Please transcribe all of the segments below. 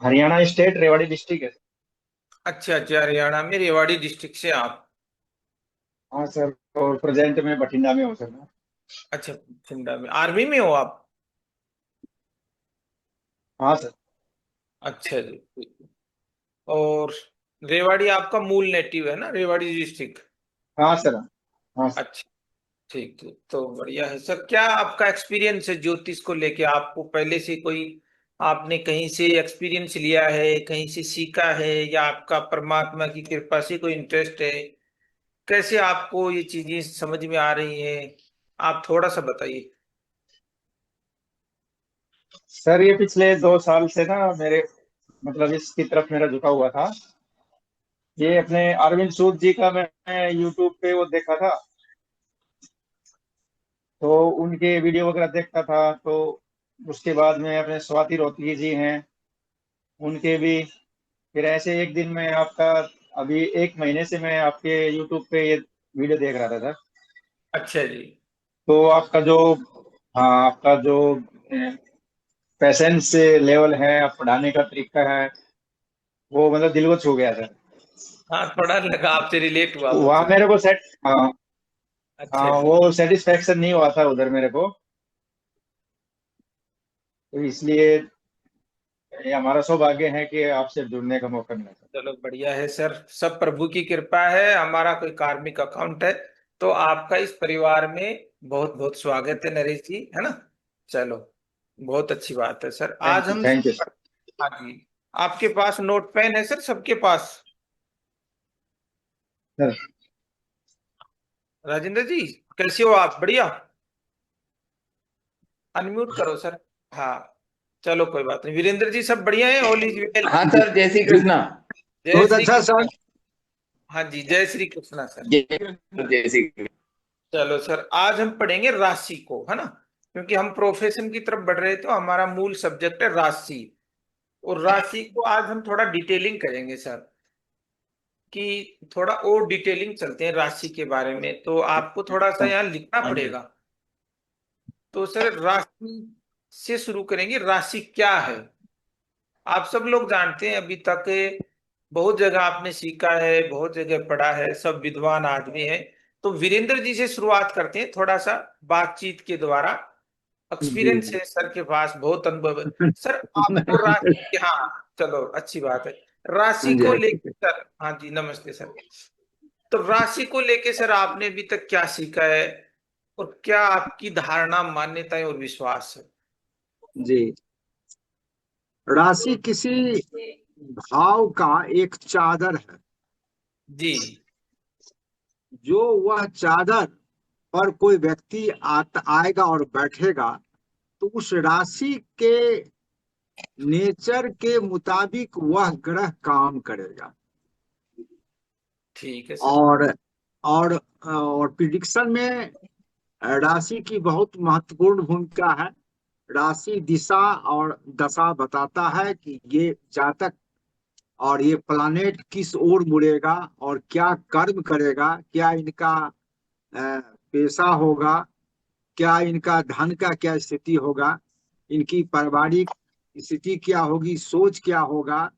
Haryana state, Rewari district है। अच्छा अच्छा, हरियाणा में रेवाड़ी डिस्ट्रिक्ट से आप। हाँ सर। और प्रेजेंट में बठिंडा में हूँ सर मैं। अच्छा, ठंडा में आर्मी में हो आप? हाँ सर। अच्छा जी। और रेवाड़ी आपका मूल नेटिव है ना, रेवाड़ी डिस्ट्रिक्ट? हाँ सर। हाँ सर। अच्छा, ठीक ठीक, तो बढ़िया है सर। क्या आपका एक्सपीरियंस है ज्योतिष को लेके? आपको पहले से कोई, आपने कहीं से एक्सपीरियंस लिया है, कहीं से सीखा है, या आपका परमात्मा की कृपा से कोई इंटरेस्ट है? कैसे आपको ये चीजें समझ में आ रही हैं? आप थोड़ा सा बताइए। सर ये पिछले 2 साल से ना मेरे मतलब इसकी तरफ मेरा झुका हुआ था। ये अपने अरविंद सूद जी का मैं यूट्यूब पे वो देखा था। तो उनके वीडियो वगैरह देखता था। तो उसके बाद में अपने स्वाति रोतगी जी हैं, उनके भी। फिर ऐसे एक दिन मैं आपका, अभी 1 महीने से मैं आपके यूट्यूब पे ये वीडियो देख रहा था सर। अच्छा जी। तो आपका जो, हाँ आपका जो पैसेंस लेवल है, आप पढ़ाने का तरीका है, वो मतलब दिल को छू गया सर। हाँ, थोड़ा लगा आपसे रिलेट हुआ वहाँ मुझसे। मेरे को सेट, हाँ अच्छा हाँ, जी। वो सेटिस्फेक्शन नहीं हुआ था उधर मेरे को। तो इसलिए ये हमारा सौभाग्य है कि आपसे जुड़ने का मौका मिला सर। चलो बढ़िया है सर, सब प्रभु की कृपा है, हमारा कोई कार्मिक अकाउंट है। तो आपका इस परिवार में बहुत बहुत स्वागत है नरेश जी, है ना। चलो, बहुत अच्छी बात है सर। आज थैंक यू, हम, थैंक यू हाँ जी, आपके पास नोट पेन है सर? सबके पास? सर। राजेंद्र जी, कैसे हो आप? बढ़िया। अनम्यूट करो सर। हाँ, चलो कोई बात नहीं। वीरेंद्र जी सब बढ़िया है? All is well? हाँ जी सर, जय श्री जी। कृष्णा। जय बहुत श्री अच्छा कृष्ण। सर। हाँ जी, जय श्री कृष्णा सर। जय श्री कृष्ण। चलो सर, आज हम पढ़ेंगे राशि को, है ना। क्योंकि हम प्रोफेशन की तरफ बढ़ रहे, तो हमारा मूल सब्जेक्ट है राशि। और राशि को आज हम थोड़ा डिटेलिंग करेंगे सर, कि थोड़ा और डिटेलिंग चलते हैं राशि के बारे में। तो आपको थोड़ा सा यहाँ लिखना हाँ जी। पड़ेगा। तो सर, राशि से शुरू करेंगे। राशि क्या है? आप सब लोग जानते हैं, अभी तक बहुत जगह आपने सीखा है, बहुत जगह पढ़ा है, सब विद्वान आदमी हैं। तो वीरेंद्र जी से शुरुआत करते हैं थोड़ा सा, बातचीत के द्वारा। जी एक्सपीरियंस जी। है सर के पास, बहुत अनुभव है। सर आपको राशि, हाँ चलो अच्छी बात है। राशि हाँ जी, को हाँ लेकर जी। सर, हाँ जी नमस्ते सर। तो राशि को लेके सर आपने अभी तक क्या सीखा है, और क्या आपकी धारणा, मान्यताएं और विश्वास है? जी, राशि किसी भाव का एक चादर है। जी। जो वह चादर पर कोई व्यक्ति आएगा और बैठेगा, तो उस राशि के नेचर के मुताबिक वह ग्रह काम करेगा। ठीक है सर। और और प्रिडिक्शन में राशि की बहुत महत्वपूर्ण भूमिका है। राशि दिशा और दशा बताता है कि ये जातक और ये प्लानेट किस ओर मुड़ेगा और क्या कर्म करेगा, क्या इनका पेशा होगा, क्या इनका धन का क्या स्थिति होगा, इनकी पारिवारिक स्थिति क्या होगी, सोच क्या होगा,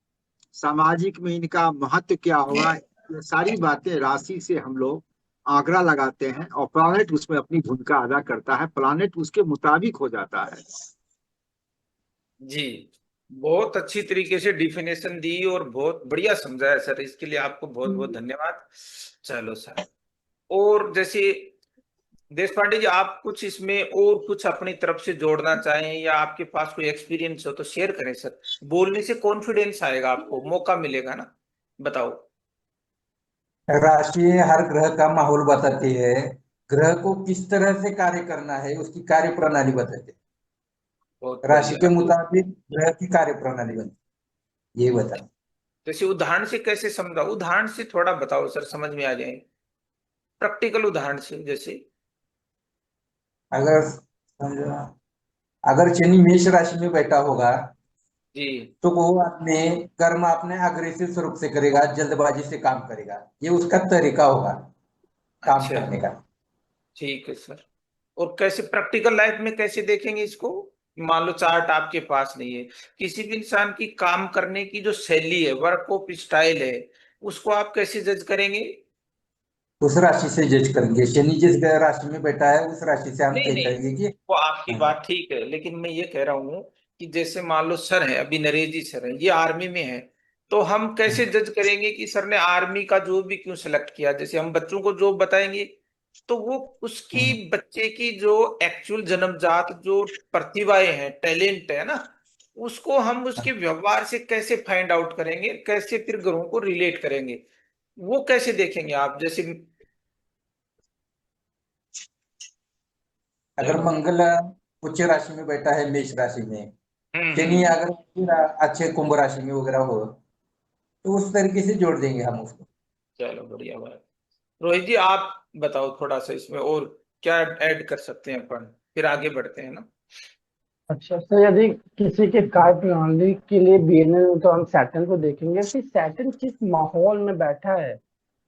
सामाजिक में इनका महत्व क्या होगा। ये सारी बातें राशि से हम लोग आंकड़ा लगाते हैं, और प्लानेट उसमें अपनी भूमिका अदा करता है, प्लानेट उसके मुताबिक हो जाता है। जी, बहुत अच्छी तरीके से डिफिनेशन दी और बहुत बढ़िया समझाया सर, इसके लिए आपको बहुत बहुत धन्यवाद। चलो सर, और जैसे देश पांडे जी, आप कुछ इसमें और कुछ अपनी तरफ से जोड़ना चाहें, या आपके पास कोई एक्सपीरियंस हो तो शेयर करें सर। बोलने से कॉन्फिडेंस आएगा, आपको मौका मिलेगा ना। बताओ। राशि हर ग्रह का माहौल बताती है। ग्रह को किस तरह से कार्य करना है, उसकी कार्य प्रणाली बताती है। बहुत राशि के बढ़िया। मुताबिक ग्रह की कार्य प्रणाली बनती है, ये बता। जैसे उदाहरण से कैसे समझा, उदाहरण से थोड़ा बताओ सर, समझ में आ जाए। प्रैक्टिकल उदाहरण से जैसे। अगर समझो, अगर शनि मेष राशि में बैठा होगा, जी। तो वो अपने कर्म अपने अग्रेसिव स्वरूप से करेगा, जल्दबाजी से काम करेगा। ये उसका तरीका होगा काम अच्छा, करने का। ठीक है सर। और कैसे प्रैक्टिकल लाइफ में कैसे देखेंगे इसको? मान लो चार्ट आपके पास नहीं है, किसी भी इंसान की काम करने की जो शैली है, वर्क ऑफ स्टाइल है, उसको आप कैसे जज करेंगे? उस राशि से जज करेंगे। शनि जिस राशि में बैठा है उस राशि से हम नहीं तय नहीं, करेंगे कि वो आपकी हाँ। बात ठीक है, लेकिन मैं ये कह रहा हूँ कि जैसे मान लो सर है, अभी नरेश जी सर है, ये आर्मी में है, तो हम कैसे जज करेंगे कि सर ने आर्मी का जॉब भी क्यों सिलेक्ट किया? जैसे हम बच्चों को जॉब बताएंगे तो वो उसकी हाँ। बच्चे की जो एक्चुअल जन्मजात जो प्रतिभाएं हैं, टैलेंट है ना, उसको हम उसके व्यवहार से कैसे फाइंड आउट करेंगे, कैसे फिर ग्रहों को रिलेट करेंगे, वो कैसे देखेंगे आप? जैसे अगर हेलो। मंगल उच्च राशि में बैठा है मेष राशि में, शनि हम्म। अगर अच्छे कुंभ राशि में वगैरह हो, तो उस तरीके से जोड़ देंगे हम उसको। चलो बढ़िया बात। रोहित जी आप बताओ थोड़ा सा इसमें और क्या ऐड कर सकते हैं अपन, फिर आगे बढ़ते हैं ना। अच्छा, तो यदि किसी के कार्य प्रणाली के लिए बीएनएल, तो हम सैटर्न को देखेंगे कि सैटर्न किस माहौल में बैठा है,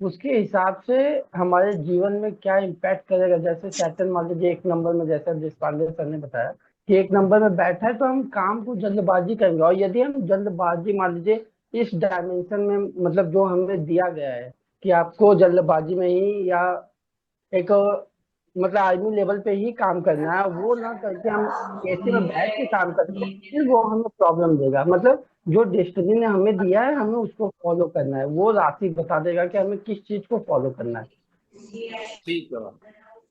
उसके हिसाब से हमारे जीवन में क्या इम्पैक्ट करेगा। जैसे सैटर्न मान लीजिए 1 नंबर में, जैसा देशपांडे सर ने बताया कि 1 नंबर में बैठा है, तो हम काम को जल्दबाजी करेंगे। और यदि हम जल्दबाजी मान लीजिए इस डायमेंशन में, मतलब जो हमें दिया गया है कि आपको जल्दबाजी में ही या एक मतलब आर्मी लेवल पे ही काम करना है, वो ना करके हम एसी में बैठ के काम करेंगे, फिर वो हमें प्रॉब्लम देगा। मतलब जो डेस्टिनी ने हमें दिया है, हमें उसको फॉलो करना है। वो राशि बता देगा कि हमें किस चीज को फॉलो करना है। ठीक है।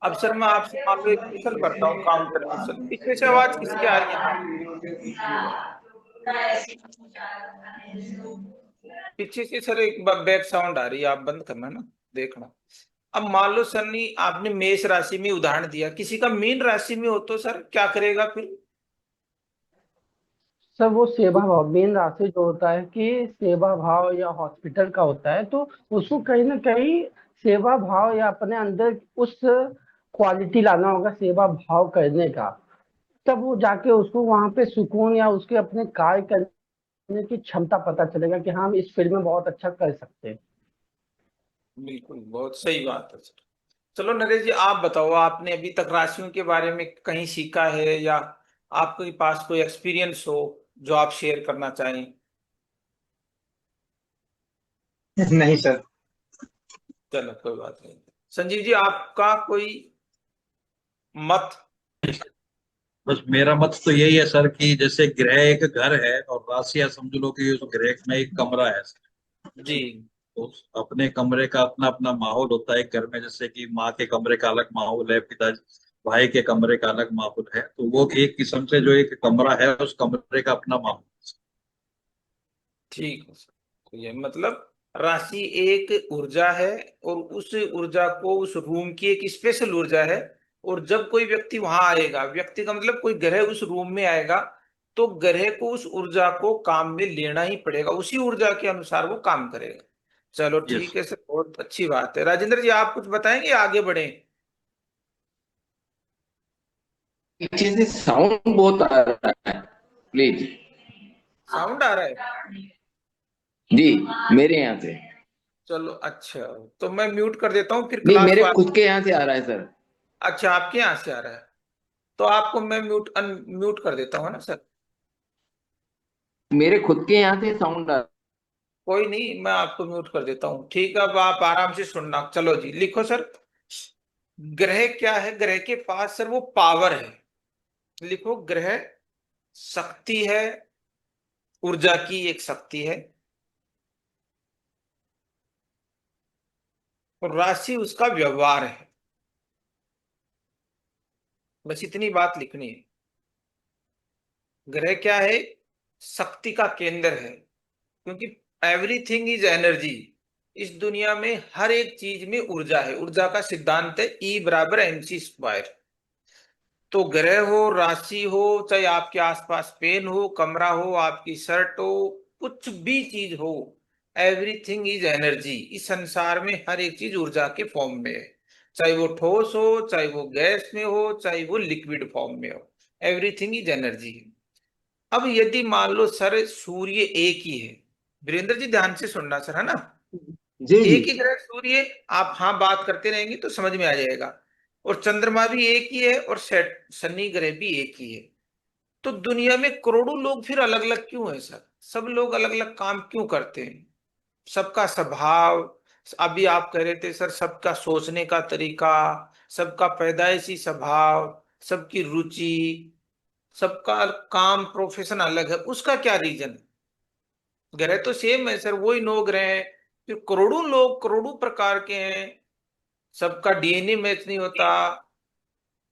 अब सर मैं आपसे मान लो एक क्वेश्चन करता हूँ, काउंटर क्वेश्चन। पीछे से आवाज किसकी आ रही है? पीछे से सर एक बैक साउंड आ रही है, आप बंद करना ना, देखना। अब मान लो सर ने आपने मेष राशि में उदाहरण दिया, किसी का मीन राशि में हो तो सर क्या करेगा फिर? सब वो सेवा भाव, मेन राशि जो होता है कि सेवा भाव या हॉस्पिटल का होता है, तो उसको कहीं ना कहीं सेवा भाव या अपने अंदर उस क्वालिटी लाना होगा सेवा भाव करने का। तब वो जाके उसको वहां पे सुकून या उसके अपने कार्य करने की क्षमता पता चलेगा कि हाँ, हम इस फील्ड में बहुत अच्छा कर सकते हैं। बिल्कुल, बहुत सही बात है सर। चलो नरेश जी आप बताओ, आपने अभी तक राशियों के बारे में कहीं सीखा है, या आपके पास कोई एक्सपीरियंस हो जो आप शेयर करना चाहें? नहीं सर। चलो कोई बात नहीं। संजीव जी आपका कोई मत? बस मेरा मत तो यही है सर कि जैसे ग्रह एक घर है और राशियां समझ लो कि उस ग्रह में एक कमरा है। जी। तो अपने कमरे का अपना अपना माहौल होता है घर में। जैसे कि माँ के कमरे का अलग माहौल है, पिता भाई के कमरे का अलग माहौल है, तो वो एक किस्म से जो एक कमरा है उस कमरे का अपना माहौल। ठीक है सर। तो ये मतलब राशि एक ऊर्जा है, और उस ऊर्जा को, उस रूम की एक स्पेशल ऊर्जा है, और जब कोई व्यक्ति वहां आएगा, व्यक्ति का मतलब कोई ग्रह उस रूम में आएगा, तो ग्रह को उस ऊर्जा को काम में लेना ही पड़ेगा, उसी ऊर्जा के अनुसार वो काम करेगा। चलो यस। ठीक है सर, बहुत अच्छी बात है। राजेंद्र जी आप कुछ बताएंगे, आगे बढ़े? पीछे से साउंड बहुत आ रहा है, प्लीज। साउंड आ रहा है? जी, मेरे यहाँ से। चलो अच्छा, तो मैं म्यूट कर देता हूँ, फिर नहीं, क्लास मेरे को। खुद के यहाँ से आ रहा है सर। अच्छा आपके यहाँ से आ रहा है, तो आपको मैं म्यूट अनम्यूट कर देता हूँ ना सर। मेरे खुद के यहाँ से साउंड आ कोई नहीं, मैं आपको म्यूट कर देता हूँ, ठीक है? अब आप आराम से सुनना। चलो जी लिखो सर। ग्रह क्या है? ग्रह के पास सर वो पावर है। लिखो, ग्रह शक्ति है, ऊर्जा की एक शक्ति है, और राशि उसका व्यवहार है। बस इतनी बात लिखनी है। ग्रह क्या है? शक्ति का केंद्र है, क्योंकि एवरीथिंग इज एनर्जी। इस दुनिया में हर एक चीज में ऊर्जा है। ऊर्जा का सिद्धांत है E = mc²। तो ग्रह हो, राशि हो, चाहे आपके आसपास पेन हो, कमरा हो, आपकी शर्ट हो, कुछ भी चीज हो, एवरीथिंग इज एनर्जी। इस संसार में हर एक चीज ऊर्जा के फॉर्म में है, चाहे वो ठोस हो, चाहे वो गैस में हो, चाहे वो लिक्विड फॉर्म में हो, एवरीथिंग इज एनर्जी। अब यदि मान लो सर सूर्य एक ही है, वीरेंद्र जी ध्यान से सुनना सर, है ना? जी जी। एक ही ग्रह सूर्य, आप हाँ बात करते रहेंगे तो समझ में आ जाएगा। और चंद्रमा भी एक ही है, और शनि ग्रह भी एक ही है। तो दुनिया में करोड़ों लोग फिर अलग अलग क्यों है सर? सब लोग अलग अलग काम क्यों करते हैं? सबका स्वभाव, अभी आप कह रहे थे सर, सबका सोचने का तरीका, सबका पैदाइशी स्वभाव, सबकी रुचि, सबका काम प्रोफेशन अलग है, उसका क्या रीजन है? ग्रह तो सेम है सर, वही 9 ग्रह हैं, फिर करोड़ों लोग करोड़ों प्रकार के हैं, सबका डीएनए मैच नहीं होता,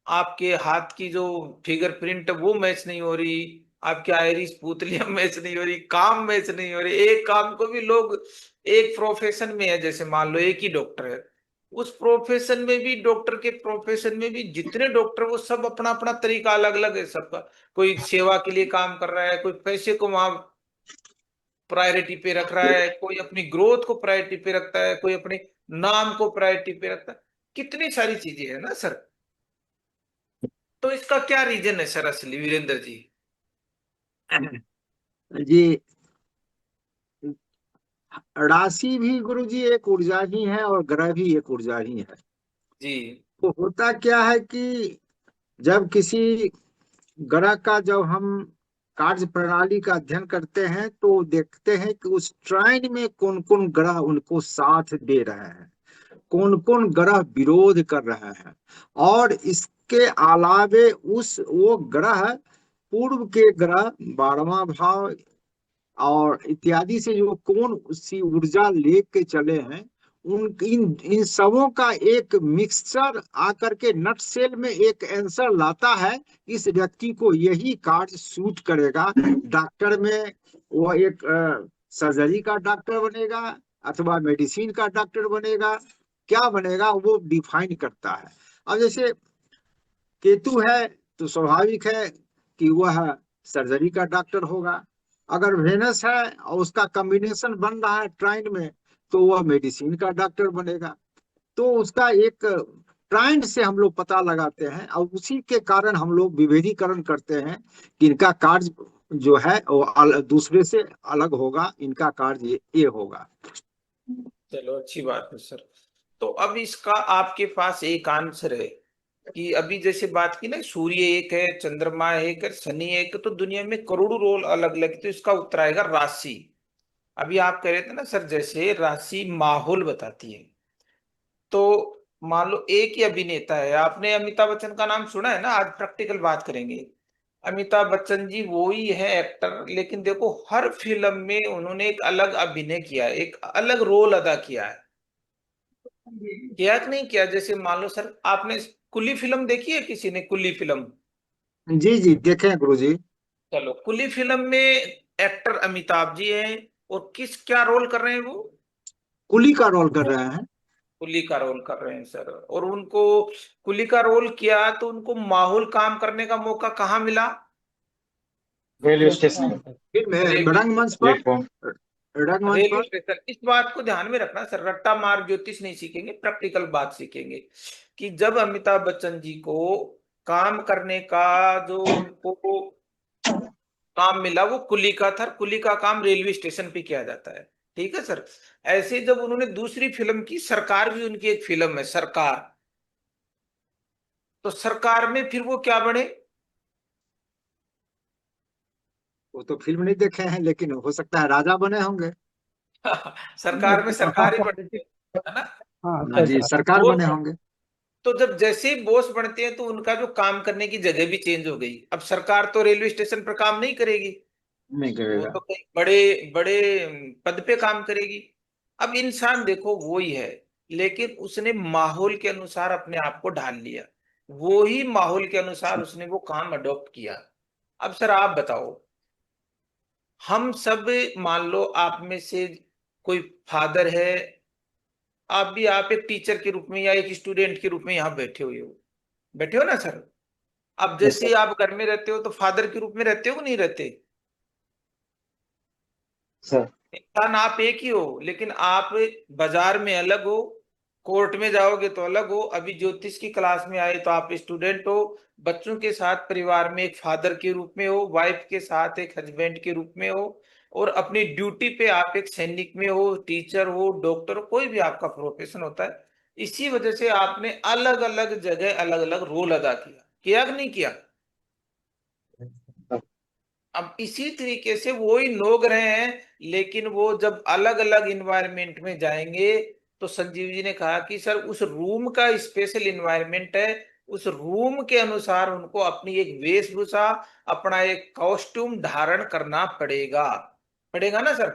आपके हाथ की जो फिंगरप्रिंट वो मैच नहीं हो रही, आपकी आयरिस पुतलियां मैच नहीं हो रही, काम मैच नहीं हो रही, एक काम को भी लोग एक प्रोफेशन में है, जैसे मान लो एक ही डॉक्टर है, उस प्रोफेशन में भी, डॉक्टर के प्रोफेशन में भी जितने डॉक्टर, वो सब अपना अपना तरीका अलग अलग है सबका। कोई सेवा के लिए काम कर रहा है, कोई पैसे को वहां प्रायोरिटी पे रख रहा है, कोई अपनी ग्रोथ को प्रायोरिटी पे रखता है, कोई अपने नाम को प्रायोरिटी पे रखता है, कितनी सारी चीजें है ना सर। तो इसका क्या रीजन है सर असली, वीरेंद्र जी? जी, राशि भी गुरु जी एक ऊर्जा ही है और ग्रह भी एक ऊर्जा ही है। जी तो होता क्या है कि जब किसी ग्रह का जब हम कार्य प्रणाली का अध्ययन करते हैं तो देखते हैं कि उस ट्राइन में कौन कौन ग्रह उनको साथ दे रहे हैं, कौन कौन ग्रह विरोध कर रहे हैं, और इसके अलावे उस वो ग्रह पूर्व के ग्रह 12वां भाव और इत्यादि से जो कौन सी ऊर्जा लेके चले हैं, उन इन सबों का एक मिक्सचर आकर के नट सेल में एक आंसर लाता है। इस व्यक्ति को यही कार्य सूट करेगा। डॉक्टर में वो एक सर्जरी का डॉक्टर बनेगा अथवा मेडिसिन का डॉक्टर बनेगा, क्या बनेगा वो डिफाइन करता है। अब जैसे केतु है तो स्वाभाविक है कि वह सर्जरी का डॉक्टर होगा। अगर वेनस है और उसका कॉम्बिनेशन बन रहा है ट्राइन में, तो वह मेडिसिन का डॉक्टर बनेगा। तो उसका एक ट्राइंड से हम लोग पता लगाते हैं और उसी के कारण हम लोग विभेदीकरण करते हैं कि इनका कार्य जो है वो दूसरे से अलग होगा, इनका कार्य ये होगा। चलो अच्छी बात है सर। तो अब इसका आपके पास एक आंसर है कि अभी जैसे बात की ना, सूर्य एक है, चंद्रमा एक है, शनि एक है, तो दुनिया में करोड़ों रोल अलग अलग, तो इसका उत्तर आएगा राशि। अभी आप कह रहे थे ना सर, जैसे राशि माहौल बताती है, तो मान लो एक ही अभिनेता है, आपने अमिताभ बच्चन का नाम सुना है ना, आज प्रैक्टिकल बात करेंगे। अमिताभ बच्चन जी वो ही है एक्टर, लेकिन देखो हर फिल्म में उन्होंने एक अलग अभिनय किया है, एक अलग रोल अदा किया है, किया कि नहीं किया? जैसे मान लो सर, आपने कुली फिल्म देखी है, किसी ने कुली फिल्म? जी जी देखें गुरु जी। चलो, कुली फिल्म में एक्टर अमिताभ जी हैं, और किस क्या रोल कर रहे हैं वो? कुली का रोल कर रहे हैं। कुली का रोल कर रहे हैं सर, और उनको कुली का रोल किया तो उनको माहौल काम करने का मौका कहाँ मिला? रेलवे स्टेशन, फिल्म रेलवे रंगमंच पर, प्लेटफॉर्म। रंगमंच रेलवे पर। स्टेशन। इस बात को ध्यान में रखना सर, रट्टा मार ज्योतिष नहीं सीखेंगे, प्रैक्टिकल बात सीखेंगे कि जब अमिताभ बच्चन जी को काम करने का जो उनको काम मिला, वो कुली का था, कुली का काम रेलवे स्टेशन पे किया जाता है, ठीक है सर। ऐसे जब उन्होंने दूसरी फिल्म की, सरकार भी उनकी एक फिल्म है सरकार, तो सरकार में फिर वो क्या बने? वो तो फिल्म नहीं देखे हैं, लेकिन हो सकता है राजा बने होंगे। सरकार में सरकार ही बनती है ना, हाँ हाँ जी, सरकार। सरकार बोस। बने होंगे। तो जब जैसे ही बॉस बनते हैं तो उनका जो काम करने की जगह भी चेंज हो गई, अब सरकार तो रेलवे स्टेशन पर काम नहीं करेगी, नहीं वो करेगा। तो कहीं बड़े बड़े पद पे काम करेगी। अब इंसान देखो वो ही है, लेकिन उसने माहौल के अनुसार अपने आप को ढाल लिया, वो ही माहौल के अनुसार उसने वो काम अडॉप्ट किया। अब सर आप बताओ, हम सब, मान लो आप में से कोई फादर है, आप भी, आप एक टीचर के रूप में या एक स्टूडेंट के रूप में यहाँ बैठे हो ना सर। अब यस जैसे ही सर। आप घर में रहते हो तो फादर के रूप में रहते हो कि नहीं रहते? सर। इंसान आप एक ही हो, लेकिन आप बाजार में अलग हो, कोर्ट में जाओगे तो अलग हो, अभी ज्योतिष की क्लास में आए तो आप स्टूडेंट हो, बच्चों के साथ परिवार में एक फादर के रूप में हो, वाइफ के साथ एक हस्बैंड के रूप में हो, और अपनी ड्यूटी पे आप एक सैनिक में हो, टीचर हो, डॉक्टर हो, कोई भी आपका प्रोफेशन होता है। इसी वजह से आपने अलग अलग जगह अलग अलग रोल अदा किया कि नहीं किया? अब इसी तरीके से वो ही 9 ग्रह हैं, लेकिन वो जब अलग अलग इन्वायरमेंट में जाएंगे तो संजीव जी ने कहा कि सर उस रूम का स्पेशल इन्वायरमेंट है, उस रूम के अनुसार उनको अपनी एक वेशभूषा, अपना एक कॉस्ट्यूम धारण करना पड़ेगा। पड़ेगा ना सर?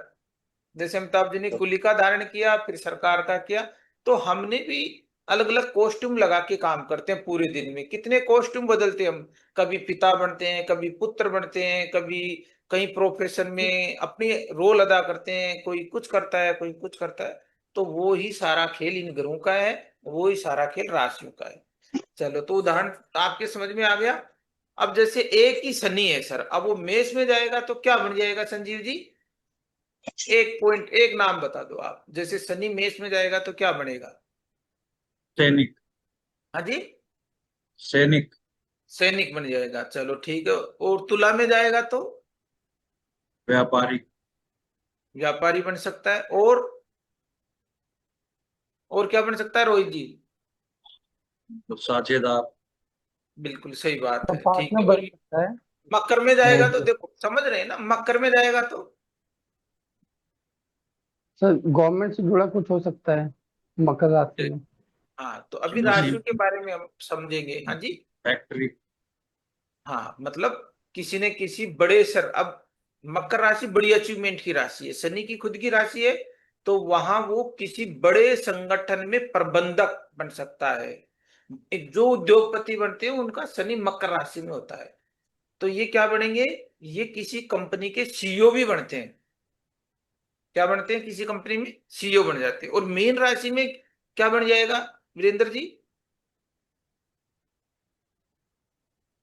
जैसे अमिताभ जी ने कुली का धारण किया, फिर सरकार का किया, तो हमने भी अलग अलग कॉस्ट्यूम लगा के काम करते हैं। पूरे दिन में कितने कॉस्ट्यूम बदलते हैं हम, कभी पिता बनते हैं, कभी पुत्र बनते हैं, कभी कहीं प्रोफेशन में अपनी रोल अदा करते हैं, कोई कुछ करता है, कोई कुछ करता है। तो वो ही सारा खेल इन ग्रहों का है, वो ही सारा खेल राशियों का है। चलो, तो उदाहरण आपके समझ में आ गया। अब जैसे एक ही शनि है सर, अब वो मेष में जाएगा तो क्या बन जाएगा संजीव जी? एक पॉइंट, एक नाम बता दो आप। जैसे शनि मेष में जाएगा तो क्या बनेगा? सैनिक। हाँ जी, सैनिक। सैनिक बन जाएगा। चलो ठीक है। और तुला में जाएगा तो व्यापारी। व्यापारी बन सकता है। और क्या बन सकता है रोहित जी? तो साझेदार। बिल्कुल सही बात तो है, ठीक पार्टनर है। बन और सकता है। मकर में जाएगा तो नहीं देखो, समझ रहे हैं ना, मकर में जाएगा तो सर, गवर्नमेंट से जुड़ा कुछ हो सकता है मकर राशि में। हाँ, तो अभी किसी राशियों के बारे में हम समझेंगे। हाँ जी। फैक्ट्री। हाँ, मतलब किसी ने किसी बड़े सर, अब मकर राशि बड़ी अचीवमेंट की राशि है, शनि की खुद की राशि है, तो वहां वो किसी बड़े संगठन में प्रबंधक बन सकता है। जो उद्योगपति बनते हैं उनका शनि मकर राशि में होता है, तो ये क्या बनेंगे? ये किसी कंपनी के सीईओ भी बनते हैं। क्या बनते हैं? किसी कंपनी में सीईओ बन जाते हैं। और मीन राशि में क्या बन जाएगा वीरेंद्र जी?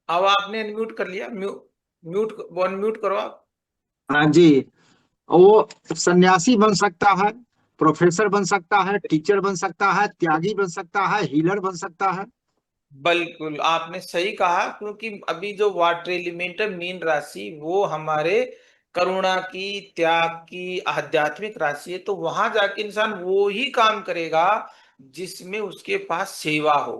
अब आपने अनम्यूट कर लिया, म्यूट अनम्यूट करो आप। हाँ जी, वो सन्यासी बन सकता है, प्रोफेसर बन सकता है, टीचर बन सकता है, त्यागी बन सकता है, हीलर बन सकता है। बिल्कुल आपने सही कहा, क्योंकि अभी जो वाटर एलिमेंट है मीन राशि, वो हमारे करुणा की, त्याग की, आध्यात्मिक राशि है। तो वहां जाके इंसान वो ही काम करेगा जिसमें उसके पास सेवा हो।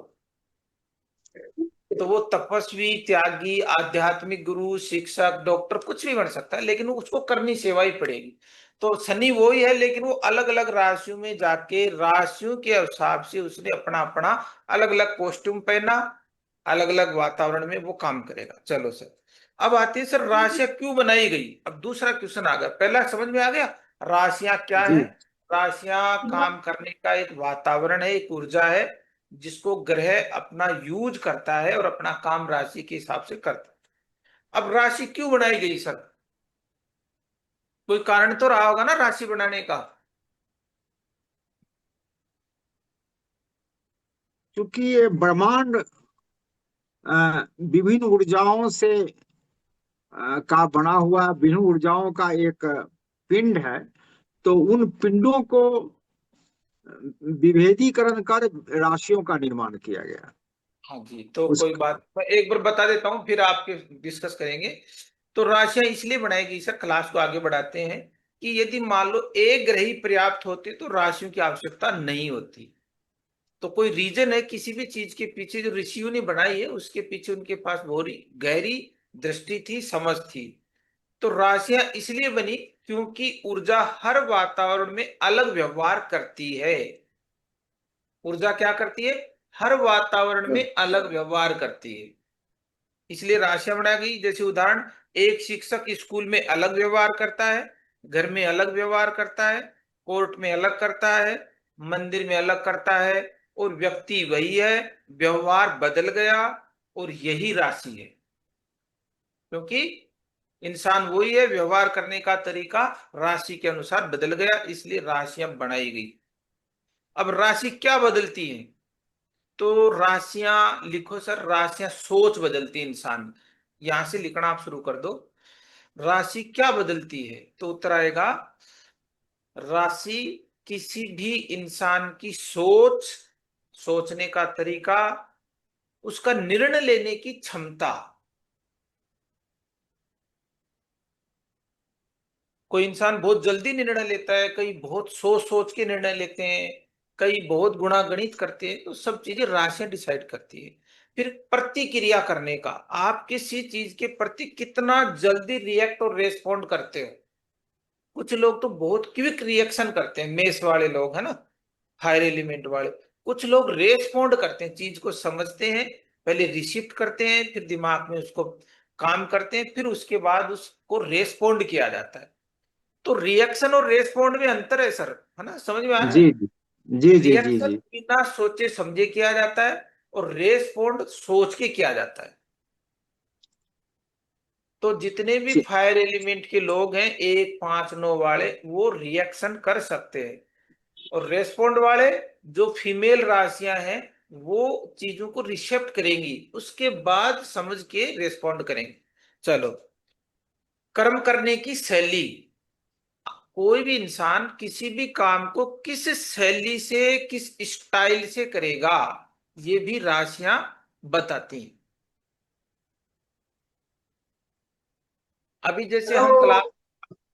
तो वो तपस्वी, त्यागी, आध्यात्मिक गुरु, शिक्षक, डॉक्टर कुछ भी बन सकता है, लेकिन उसको करनी सेवा ही पड़ेगी। तो शनि वो ही है, लेकिन वो अलग अलग राशियों में जाके राशियों के हिसाब से उसने अपना अपना अलग अलग कॉस्ट्यूम पहना, अलग अलग वातावरण में वो काम करेगा। चलो सर, अब आती है सर राशियां क्यों बनाई गई। अब दूसरा क्वेश्चन आ गया, पहला समझ में आ गया राशियां क्या है। जी। राशियां काम करने का एक वातावरण है, एक ऊर्जा है, जिसको ग्रह अपना यूज करता है और अपना काम राशि के हिसाब से करता है। अब राशि क्यों बनाई गई सर? कोई कारण तो रहा होगा ना राशि बनाने का। क्योंकि ये ब्रह्मांड विभिन्न ऊर्जाओं से का बना हुआ, विभिन्न ऊर्जाओं का एक पिंड है। तो उन पिंडों को विभेदीकरण कर राशियों का निर्माण किया गया। हाँ जी, तो उस कोई बात, मैं एक बार बता देता हूँ, फिर आपके डिस्कस करेंगे। तो राशियां इसलिए बनाई गई सर, क्लास को आगे बढ़ाते हैं, कि यदि मान लो एक ग्रह ही पर्याप्त होते तो राशियों की आवश्यकता नहीं होती। तो कोई रीजन है किसी भी चीज के पीछे, जो ऋषियों ने बनाई है उसके पीछे उनके पास बहुत गहरी दृष्टि थी, समझ थी। तो राशियां इसलिए बनी क्योंकि ऊर्जा हर वातावरण में अलग व्यवहार करती है। ऊर्जा क्या करती है? हर वातावरण में अलग व्यवहार करती है, इसलिए राशियां बनाई गई। जैसे उदाहरण, एक शिक्षक स्कूल में अलग व्यवहार करता है, घर में अलग व्यवहार करता है, कोर्ट में अलग करता है, मंदिर में अलग करता है, और व्यक्ति वही है, व्यवहार बदल गया, और यही राशि है। क्योंकि इंसान वही है, व्यवहार करने का तरीका राशि के अनुसार बदल गया, इसलिए राशियां बनाई गई। अब राशि क्या बदलती है? तो राशियां लिखो सर, राशियां सोच बदलती है इंसान। यहां से लिखना आप शुरू कर दो। राशि क्या बदलती है? तो उत्तर आएगा, राशि किसी भी इंसान की सोच, सोचने का तरीका, उसका निर्णय लेने की क्षमता। कोई इंसान बहुत जल्दी निर्णय लेता है, कई बहुत सोच सोच के निर्णय लेते हैं, कई बहुत गुणागणित करते हैं, तो सब चीजें राशियां डिसाइड करती है। फिर प्रतिक्रिया करने का, आप किसी चीज के प्रति कितना जल्दी रिएक्ट और रेस्पॉन्ड करते हो। कुछ लोग तो बहुत क्विक रिएक्शन करते हैं, मेष वाले लोग है ना, फायर एलिमेंट वाले। कुछ लोग रेस्पॉन्ड करते हैं, चीज को समझते हैं, पहले रिसीव करते हैं, फिर दिमाग में उसको काम करते हैं, फिर उसके बाद उसको रेस्पॉन्ड किया जाता है। तो रिएक्शन और रेस्पॉन्ड में अंतर है सर, है ना, समझ में आ रहा है। जी जी जी जी जी रिएक्शन जी बिना सोचे समझे किया जाता है और रेस्पॉन्ड सोच के किया जाता है। तो जितने भी जी। फायर एलिमेंट के लोग हैं, 1, 5, 9 वाले, वो रिएक्शन कर सकते हैं। और रेस्पॉन्ड वाले, जो फीमेल राशियां हैं, वो चीजों को रिसेप्ट करेंगी, उसके बाद समझ के रेस्पॉन्ड करेंगे। चलो, कर्म करने की शैली। कोई भी इंसान किसी भी काम को किस शैली से, किस स्टाइल से करेगा, ये भी राशियां बताती हैं। अभी जैसे हम क्लास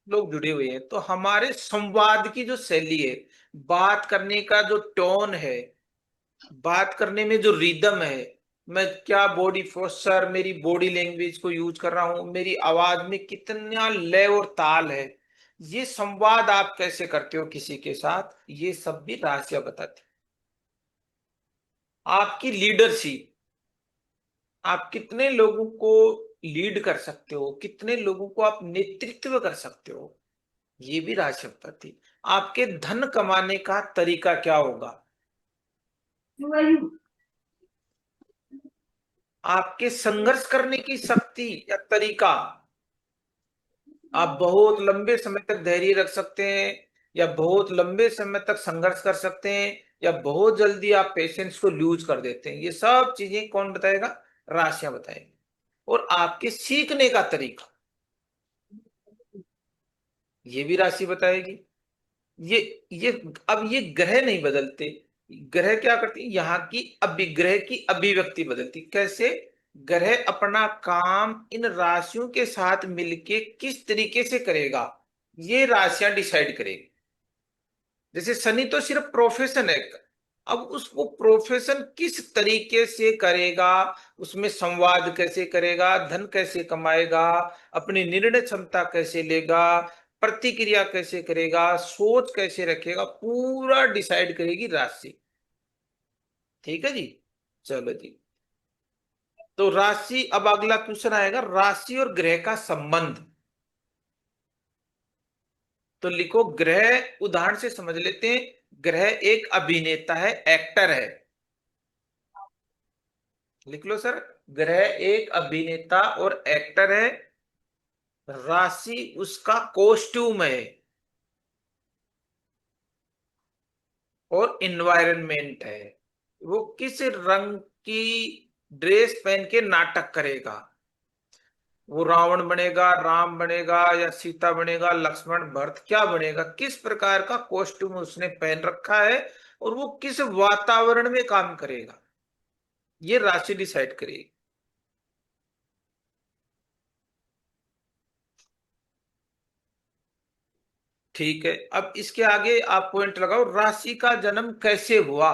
लोग जुड़े हुए हैं, तो हमारे संवाद की जो शैली है, बात करने का जो टोन है, बात करने में जो रिदम है, मैं क्या बॉडी पोस्चर, मेरी बॉडी लैंग्वेज को यूज कर रहा हूं, मेरी आवाज में कितना लय और ताल है, ये संवाद आप कैसे करते हो किसी के साथ, ये सब भी राशियां बताती। आपकी लीडरशिप, आप कितने लोगों को लीड कर सकते हो, कितने लोगों को आप नेतृत्व कर सकते हो, ये भी राशि बताती। आपके धन कमाने का तरीका क्या होगा, आपके संघर्ष करने की शक्ति या तरीका, आप बहुत लंबे समय तक धैर्य रख सकते हैं, या बहुत लंबे समय तक संघर्ष कर सकते हैं, या बहुत जल्दी आप पेशेंस को लूज कर देते हैं, ये सब चीजें कौन बताएगा, राशियां बताएंगी। और आपके सीखने का तरीका, ये भी राशि बताएगी। ये ये अब ये ग्रह नहीं बदलते, ग्रह क्या करती है, यहाँ की अभिग्रह की अभिव्यक्ति बदलती। कैसे, ग्रह अपना काम इन राशियों के साथ मिलके किस तरीके से करेगा, ये राशियां डिसाइड करेगी। जैसे शनि तो सिर्फ प्रोफेशन है, अब उसको प्रोफेशन किस तरीके से करेगा, उसमें संवाद कैसे करेगा, धन कैसे कमाएगा, अपनी निर्णय क्षमता कैसे लेगा, प्रतिक्रिया कैसे करेगा, सोच कैसे रखेगा, पूरा डिसाइड करेगी राशि। ठीक है जी। चलो जी, तो राशि, अब अगला क्वेश्चन आएगा, राशि और ग्रह का संबंध। तो लिखो ग्रह, उदाहरण से समझ लेते हैं। ग्रह एक अभिनेता है, एक्टर है। लिख लो सर, ग्रह एक अभिनेता और एक्टर है। राशि उसका कॉस्ट्यूम है और इन्वायरमेंट है। वो किस रंग की ड्रेस पहन के नाटक करेगा, वो रावण बनेगा, राम बनेगा, या सीता बनेगा, लक्ष्मण, भरत, क्या बनेगा, किस प्रकार का कॉस्ट्यूम उसने पहन रखा है, और वो किस वातावरण में काम करेगा, ये राशि डिसाइड करेगी। ठीक है, अब इसके आगे आप पॉइंट लगाओ, राशि का जन्म कैसे हुआ।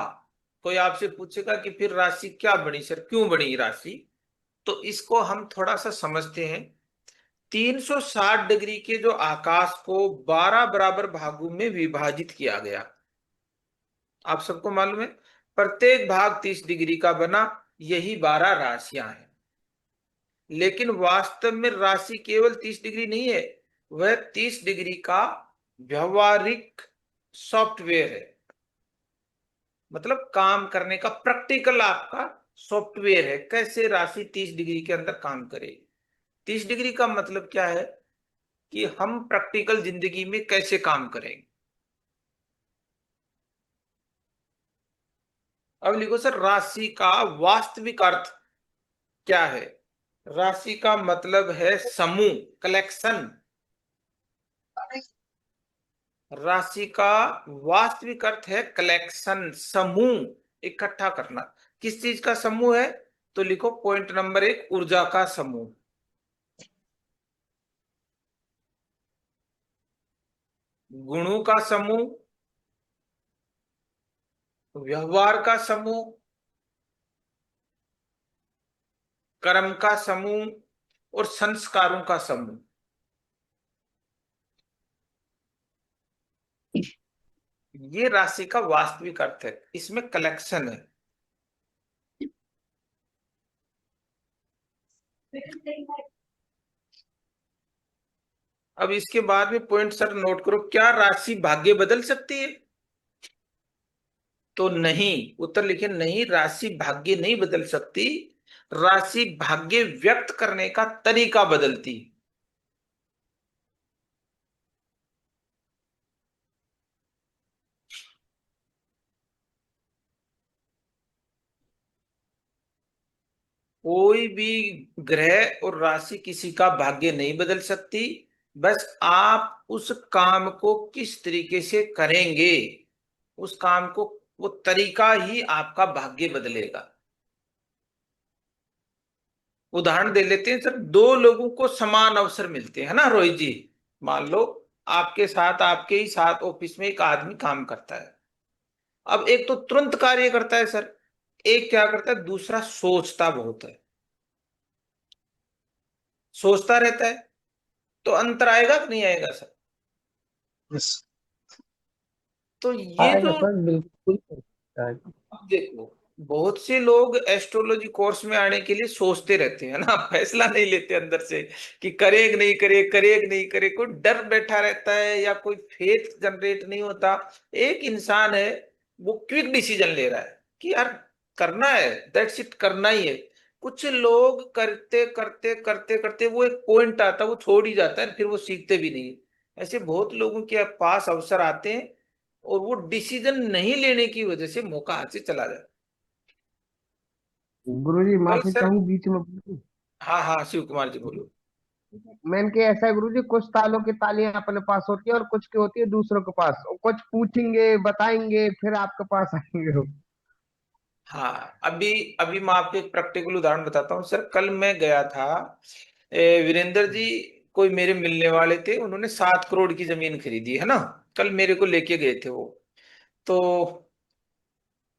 कोई आपसे पूछेगा कि फिर राशि क्या बनी सर, क्यों बनी राशि, तो इसको हम थोड़ा सा समझते हैं। 360 डिग्री के जो आकाश को 12 बराबर भागों में विभाजित किया गया, आप सबको मालूम है, प्रत्येक भाग 30 डिग्री का बना, यही 12 राशियां हैं। लेकिन वास्तव में राशि केवल 30 डिग्री नहीं है, वह 30 डिग्री का व्यवहारिक सॉफ्टवेयर है। मतलब काम करने का प्रैक्टिकल आपका सॉफ्टवेयर है, कैसे राशि 30 डिग्री के अंदर काम करे। 30 डिग्री का मतलब क्या है, कि हम प्रैक्टिकल जिंदगी में कैसे काम करेंगे। अब लिखो सर, राशि का वास्तविक अर्थ क्या है। राशि का मतलब है समूह, कलेक्शन। राशि का वास्तविक अर्थ है कलेक्शन, समूह, इकट्ठा करना। किस चीज का समूह है, तो लिखो पॉइंट नंबर 1, ऊर्जा का समूह, गुणों का समूह, व्यवहार का समूह, कर्म का समूह और संस्कारों का समूह। ये राशि का वास्तविक अर्थ है, इसमें कलेक्शन है। अब इसके बाद में पॉइंट सर नोट करो, क्या राशि भाग्य बदल सकती है? तो नहीं, उत्तर लिखे नहीं, राशि भाग्य नहीं बदल सकती। राशि भाग्य व्यक्त करने का तरीका बदलती है। कोई भी ग्रह और राशि किसी का भाग्य नहीं बदल सकती, बस आप उस काम को किस तरीके से करेंगे, उस काम को, वो तरीका ही आपका भाग्य बदलेगा। उदाहरण दे लेते हैं सर, दो लोगों को समान अवसर मिलते हैं ना रोहित जी। मान लो आपके साथ, आपके ही साथ ऑफिस में एक आदमी काम करता है। अब एक तो तुरंत कार्य करता है सर, एक क्या करता है, दूसरा सोचता बहुत है, सोचता रहता है। तो अंतर आएगा कि नहीं आएगा सर? यस। तो ये आएगा जो, सर, बिल्कुल आएगा। देखो, बहुत से लोग एस्ट्रोलॉजी कोर्स में आने के लिए सोचते रहते हैं ना, फैसला नहीं लेते अंदर से कि करे कि नहीं करे, करे कि नहीं करे, कोई डर बैठा रहता है या कोई फेथ जनरेट नहीं होता। एक इंसान है, वो क्विक डिसीजन ले रहा है कि यार करना है, दैट्स इट, करना ही है। कुछ लोग करते करते करते करते वो एक पॉइंट आता है, वो छोड़ ही जाता है, फिर वो सीखते भी नहीं। ऐसे बहुत लोगों के पास अवसर आते हैं और वो डिसीजन नहीं लेने की वजह से मौका हाथ से चला जाए। गुरुजी कल माफी सर, चाहूँ बीच में बोलूं? हाँ हाँ शिव कुमार जी बोलो। मैंने कि ऐसा है गुरुजी, कुछ तालों की तालियां अपने पास होती है और कुछ की होती है दूसरों के पास, और कुछ पूछेंगे बताएंगे फिर आपके पास आएंगे वो। हाँ, अभी अभी मैं आपको एक प्रैक्टिकल उदाहरण बताता हूँ सर। कल मैं गया था, वीरेंद्र जी कोई मेरे मिलने वाले थे, उन्होंने 7 करोड़ की जमीन खरीदी है ना। कल मेरे को लेके गए थे वो। तो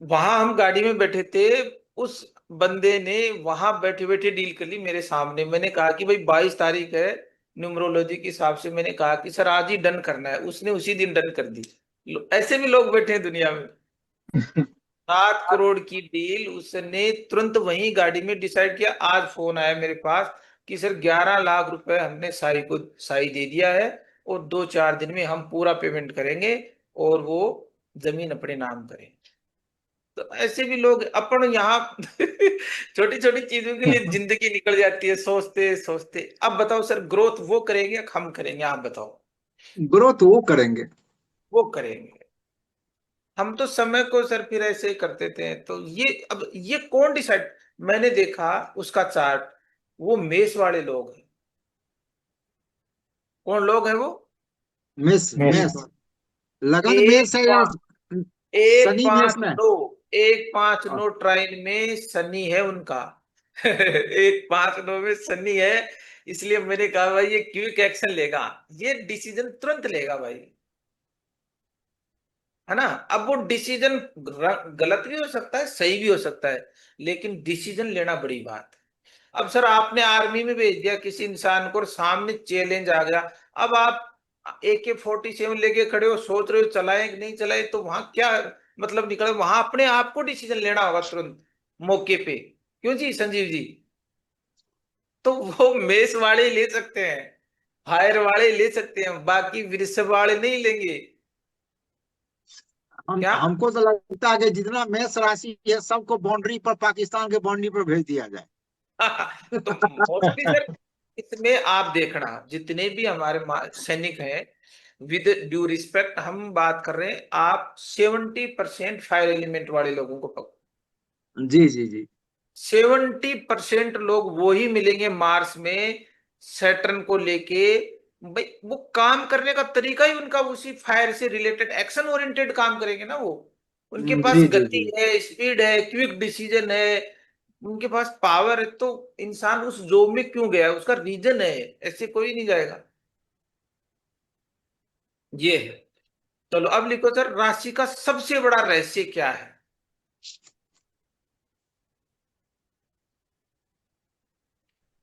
वहां हम गाड़ी में बैठे थे, उस बंदे ने वहां बैठे बैठे डील कर ली मेरे सामने। मैंने कहा कि भाई 22 तारीख है, न्यूमरोलॉजी के हिसाब से मैंने कहा कि सर आज ही डन करना है, उसने उसी दिन डन कर दी। ऐसे भी लोग बैठे हैं दुनिया में। 7 करोड़ की डील उसने तुरंत वहीं गाड़ी में डिसाइड किया। आज फोन आया मेरे पास कि सर 11 लाख रुपए हमने साई को साई दे दिया है, और 2-4 दिन में हम पूरा पेमेंट करेंगे और वो जमीन अपने नाम करें। तो ऐसे भी लोग अपन यहाँ छोटी छोटी चीजों के लिए जिंदगी निकल जाती है सोचते सोचते। अब बताओ सर, ग्रोथ वो करेंगे या हम करेंगे, आप बताओ। ग्रोथ वो करेंगे। वो करेंगे। हम तो समय को सर फिर ऐसे ही करते थे। तो ये, अब ये कौन डिसाइड, मैंने देखा उसका चार्ट, वो मेष वाले लोग हैं। कौन लोग हैं वो? मेष मेष मेष, लगन एक मेष है या पा- एक शनि मेष पांच में? नौ 1-5-9 हाँ, ट्राइन में शनि है उनका। 1-5-9 में शनि है। इसलिए मैंने कहा भाई ये क्विक एक्शन लेगा, ये डिसीजन तुरंत लेगा भाई, है ना। अब वो डिसीजन गलत भी हो सकता है, सही भी हो सकता है, लेकिन डिसीजन लेना बड़ी बात है। अब सर आपने आर्मी में भेज दिया किसी इंसान को और सामने चैलेंज आ गया, अब आप AK-47 लेके खड़े हो, सोच रहे हो चलाएं कि नहीं चलाएं, तो वहां क्या मतलब निकले, वहां अपने आप को डिसीजन लेना होगा तुरंत मौके पे। क्यों जी संजीव जी? तो वो मेष वाले ले सकते हैं, फायर वाले ले सकते हैं, बाकी वृषभ वाले नहीं लेंगे। हम क्या? हमको तो लगता है कि जितना मेष राशि है सबको बाउंड्री पर, पाकिस्तान के बाउंड्री पर भेज दिया जाए। तो मोस्टली सर, इसमें आप देखना जितने भी हमारे सैनिक हैं, विद ड्यू रिस्पेक्ट हम बात कर रहे हैं, आप 70% फायर एलिमेंट वाले लोगों को पकड़ो। जी जी जी। 70% लोग वो ही मिलेंगे मार्स में, सैटर्न को लेके। भाई वो काम करने का तरीका ही उनका उसी फायर से रिलेटेड, एक्शन ओरिएंटेड काम करेंगे ना वो। उनके पास जी जी गति जी। है, स्पीड है, क्विक डिसीजन है, उनके पास पावर है। तो इंसान उस जॉब में क्यों गया, उसका रीजन है, ऐसे कोई नहीं जाएगा। ये है। चलो अब लिखो सर, राशि का सबसे बड़ा रहस्य क्या है?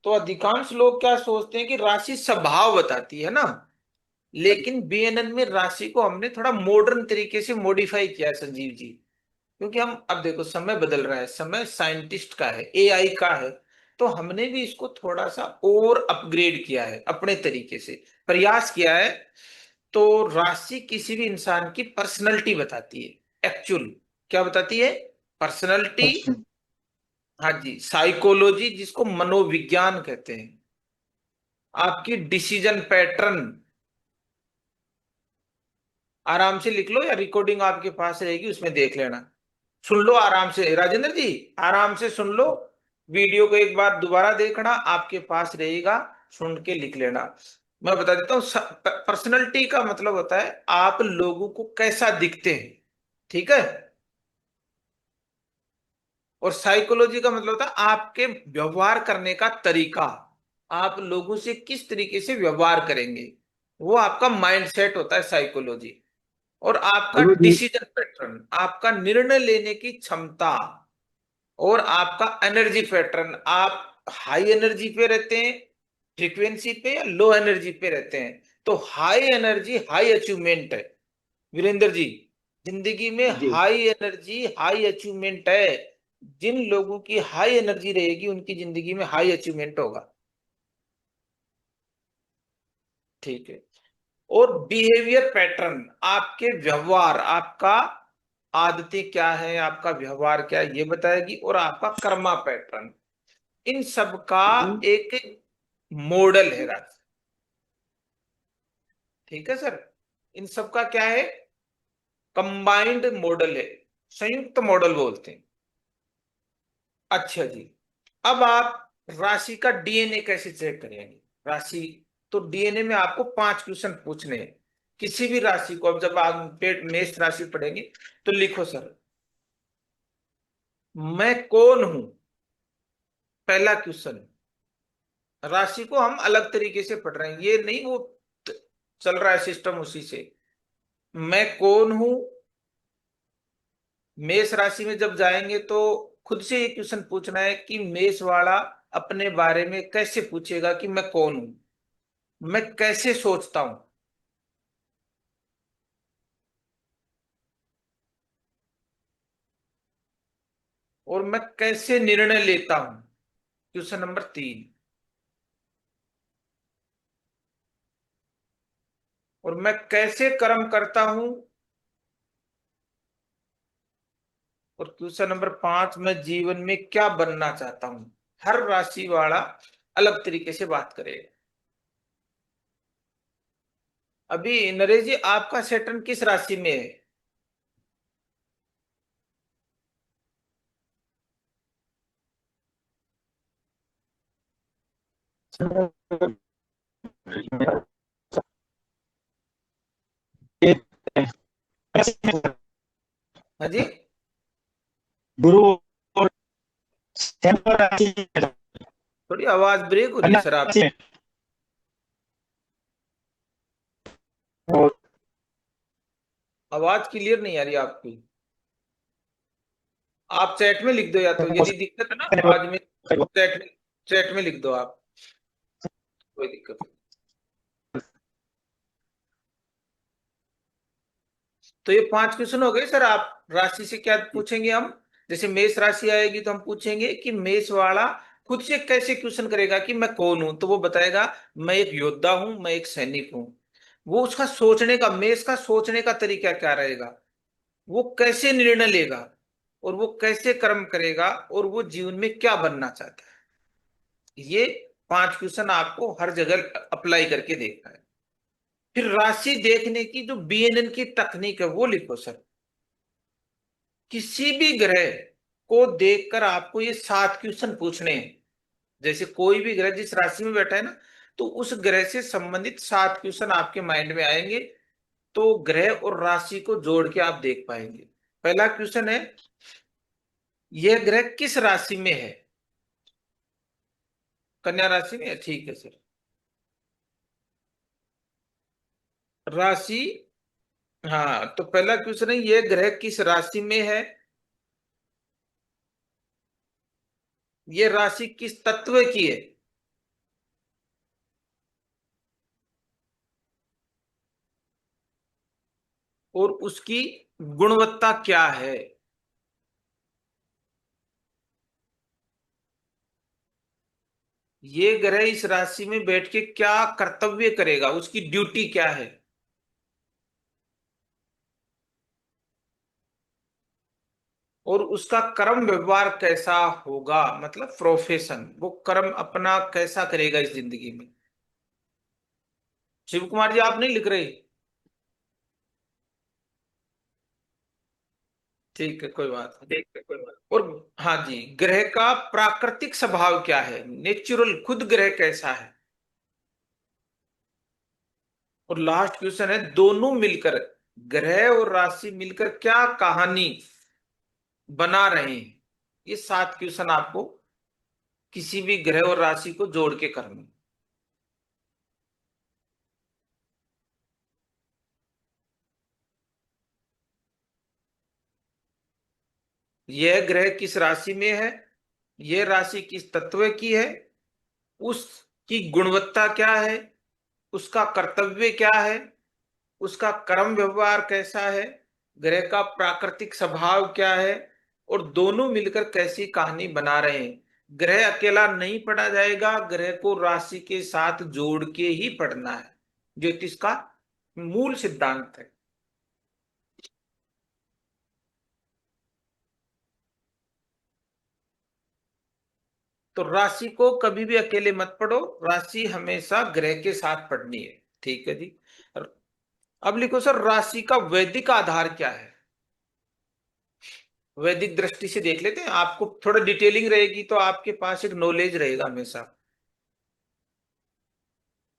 तो अधिकांश लोग क्या सोचते हैं कि राशि स्वभाव बताती है ना, लेकिन बीएनएन में राशि को हमने थोड़ा मॉडर्न तरीके से मॉडिफाई किया है संजीव जी। क्योंकि हम अब देखो समय बदल रहा है, समय साइंटिस्ट का है, एआई का है, तो हमने भी इसको थोड़ा सा और अपग्रेड किया है, अपने तरीके से प्रयास किया है। तो राशि किसी भी इंसान की पर्सनैलिटी बताती है, एक्चुअल क्या बताती है, पर्सनैलिटी। हाँ जी, साइकोलॉजी जिसको मनोविज्ञान कहते हैं, आपकी डिसीजन पैटर्न। आराम से लिख लो या रिकॉर्डिंग आपके पास रहेगी उसमें देख लेना, सुन लो आराम से, राजेंद्र जी आराम से सुन लो, वीडियो को एक बार दोबारा देखना, आपके पास रहेगा, सुन के लिख लेना। मैं बता देता हूँ, पर्सनैलिटी का मतलब होता है आप लोगों को कैसा दिखते हैं, ठीक है। और साइकोलॉजी का मतलब होता है आपके व्यवहार करने का तरीका, आप लोगों से किस तरीके से व्यवहार करेंगे, वो आपका माइंडसेट होता है साइकोलॉजी। और आपका हेलो जी। डिसीजन पैटर्न, आपका निर्णय लेने की क्षमता। और आपका एनर्जी पैटर्न, आप हाई एनर्जी पे रहते हैं फ्रीक्वेंसी पे, या लो एनर्जी पे रहते हैं। तो हाई एनर्जी हाई अचीवमेंट है वीरेंद्र जी, जिंदगी में जी हाई एनर्जी हाई अचीवमेंट है। जिन लोगों की हाई एनर्जी रहेगी उनकी जिंदगी में हाई अचीवमेंट होगा, ठीक है। और बिहेवियर पैटर्न, आपके व्यवहार, आपका आदतें क्या है, आपका व्यवहार क्या है ये बताएगी। और आपका कर्मा पैटर्न, इन सब का एक मॉडल है राशि, ठीक है सर। इन सब का क्या है, कंबाइंड मॉडल है, संयुक्त मॉडल बोलते हैं। अच्छा जी, अब आप राशि का डीएनए कैसे चेक करेंगे। राशि, तो डीएनए में आपको 5 क्वेश्चन पूछने हैं किसी भी राशि को। अब जब आप पेट मेष राशि पढ़ेंगे तो लिखो सर, मैं कौन हूं, पहला क्वेश्चन। राशि को हम अलग तरीके से पढ़ रहे हैं, ये नहीं वो चल रहा है सिस्टम उसी से। मैं कौन हूं, मेष राशि में जब जाएंगे तो खुद से ये क्वेश्चन पूछना है कि मेष वाला अपने बारे में कैसे पूछेगा कि मैं कौन हूं, मैं कैसे सोचता हूं, और मैं कैसे निर्णय लेता हूं। Question number 3। और मैं कैसे कर्म करता हूं। और क्वेश्चन नंबर 5, मैं जीवन में क्या बनना चाहता हूं। हर राशि वाला अलग तरीके से बात करेगा। अभी नरेश जी आपका सैटर्न किस राशि में है। हाँ जी, गुरु और शनि राशि में, थोड़ी आवाज ब्रेक हो रही है कन्या सर राशि आपकी, में। और आवाज क्लियर नहीं आ रही आपकी। आप चैट में लिख दो, या तो यदि दिक्कत है ना आवाज में, चैट में लिख दो आप, कोई दिक्कत नहीं। तो ये 5 क्वेश्चन हो गए सर। आप राशि से क्या पूछेंगे हम, जैसे मेष राशि आएगी तो हम पूछेंगे कि मेष वाला खुद से कैसे क्वेश्चन करेगा कि मैं कौन हूं, तो वो बताएगा मैं एक योद्धा हूं, मैं एक सैनिक हूं। वो उसका सोचने का, मेष का सोचने का तरीका क्या रहेगा, वो कैसे निर्णय लेगा, और वो कैसे कर्म करेगा, और वो जीवन में क्या बनना चाहता है। ये 5 क्वेश्चन आपको हर जगह अप्लाई करके देखना है। फिर राशि देखने की जो बीएनएन की तकनीक है वो लिखो सर। किसी भी ग्रह को देखकर आपको ये 7 क्वेश्चन पूछने हैं। जैसे कोई भी ग्रह जिस राशि में बैठा है ना, तो उस ग्रह से संबंधित 7 क्वेश्चन आपके माइंड में आएंगे। तो ग्रह और राशि को जोड़ के आप देख पाएंगे। पहला क्वेश्चन है, यह ग्रह किस राशि में है। कन्या राशि में है, ठीक है सर। राशि, हाँ, तो पहला क्वेश्चन है यह ग्रह किस राशि में है, यह राशि किस तत्व की है। और उसकी गुणवत्ता क्या है। ये ग्रह इस राशि में बैठ के क्या कर्तव्य करेगा, उसकी ड्यूटी क्या है। और उसका कर्म व्यवहार कैसा होगा, मतलब प्रोफेशन, वो कर्म अपना कैसा करेगा इस जिंदगी में। शिव कुमार जी आप नहीं लिख रहे? ठीक है, कोई बात नहीं। ठीक है, कोई बात नहीं। और हाँ जी, ग्रह का प्राकृतिक स्वभाव क्या है, नेचुरल खुद ग्रह कैसा है। और लास्ट क्वेश्चन है, दोनों मिलकर, ग्रह और राशि मिलकर क्या कहानी बना रहे हैं। ये 7 क्वेश्चन आपको किसी भी ग्रह और राशि को जोड़ के करने। यह ग्रह किस राशि में है, यह राशि किस तत्व की है, उसकी गुणवत्ता क्या है, उसका कर्तव्य क्या है, उसका कर्म व्यवहार कैसा है, ग्रह का प्राकृतिक स्वभाव क्या है, और दोनों मिलकर कैसी कहानी बना रहे हैं। ग्रह अकेला नहीं पढ़ा जाएगा, ग्रह को राशि के साथ जोड़ के ही पढ़ना है, ज्योतिष का मूल सिद्धांत है। तो राशि को कभी भी अकेले मत पढ़ो, राशि हमेशा ग्रह के साथ पढ़नी है। ठीक है जी। अब लिखो सर, राशि का वैदिक आधार क्या है। वैदिक दृष्टि से देख लेते हैं, आपको थोड़ा डिटेलिंग रहेगी तो आपके पास एक नॉलेज रहेगा हमेशा।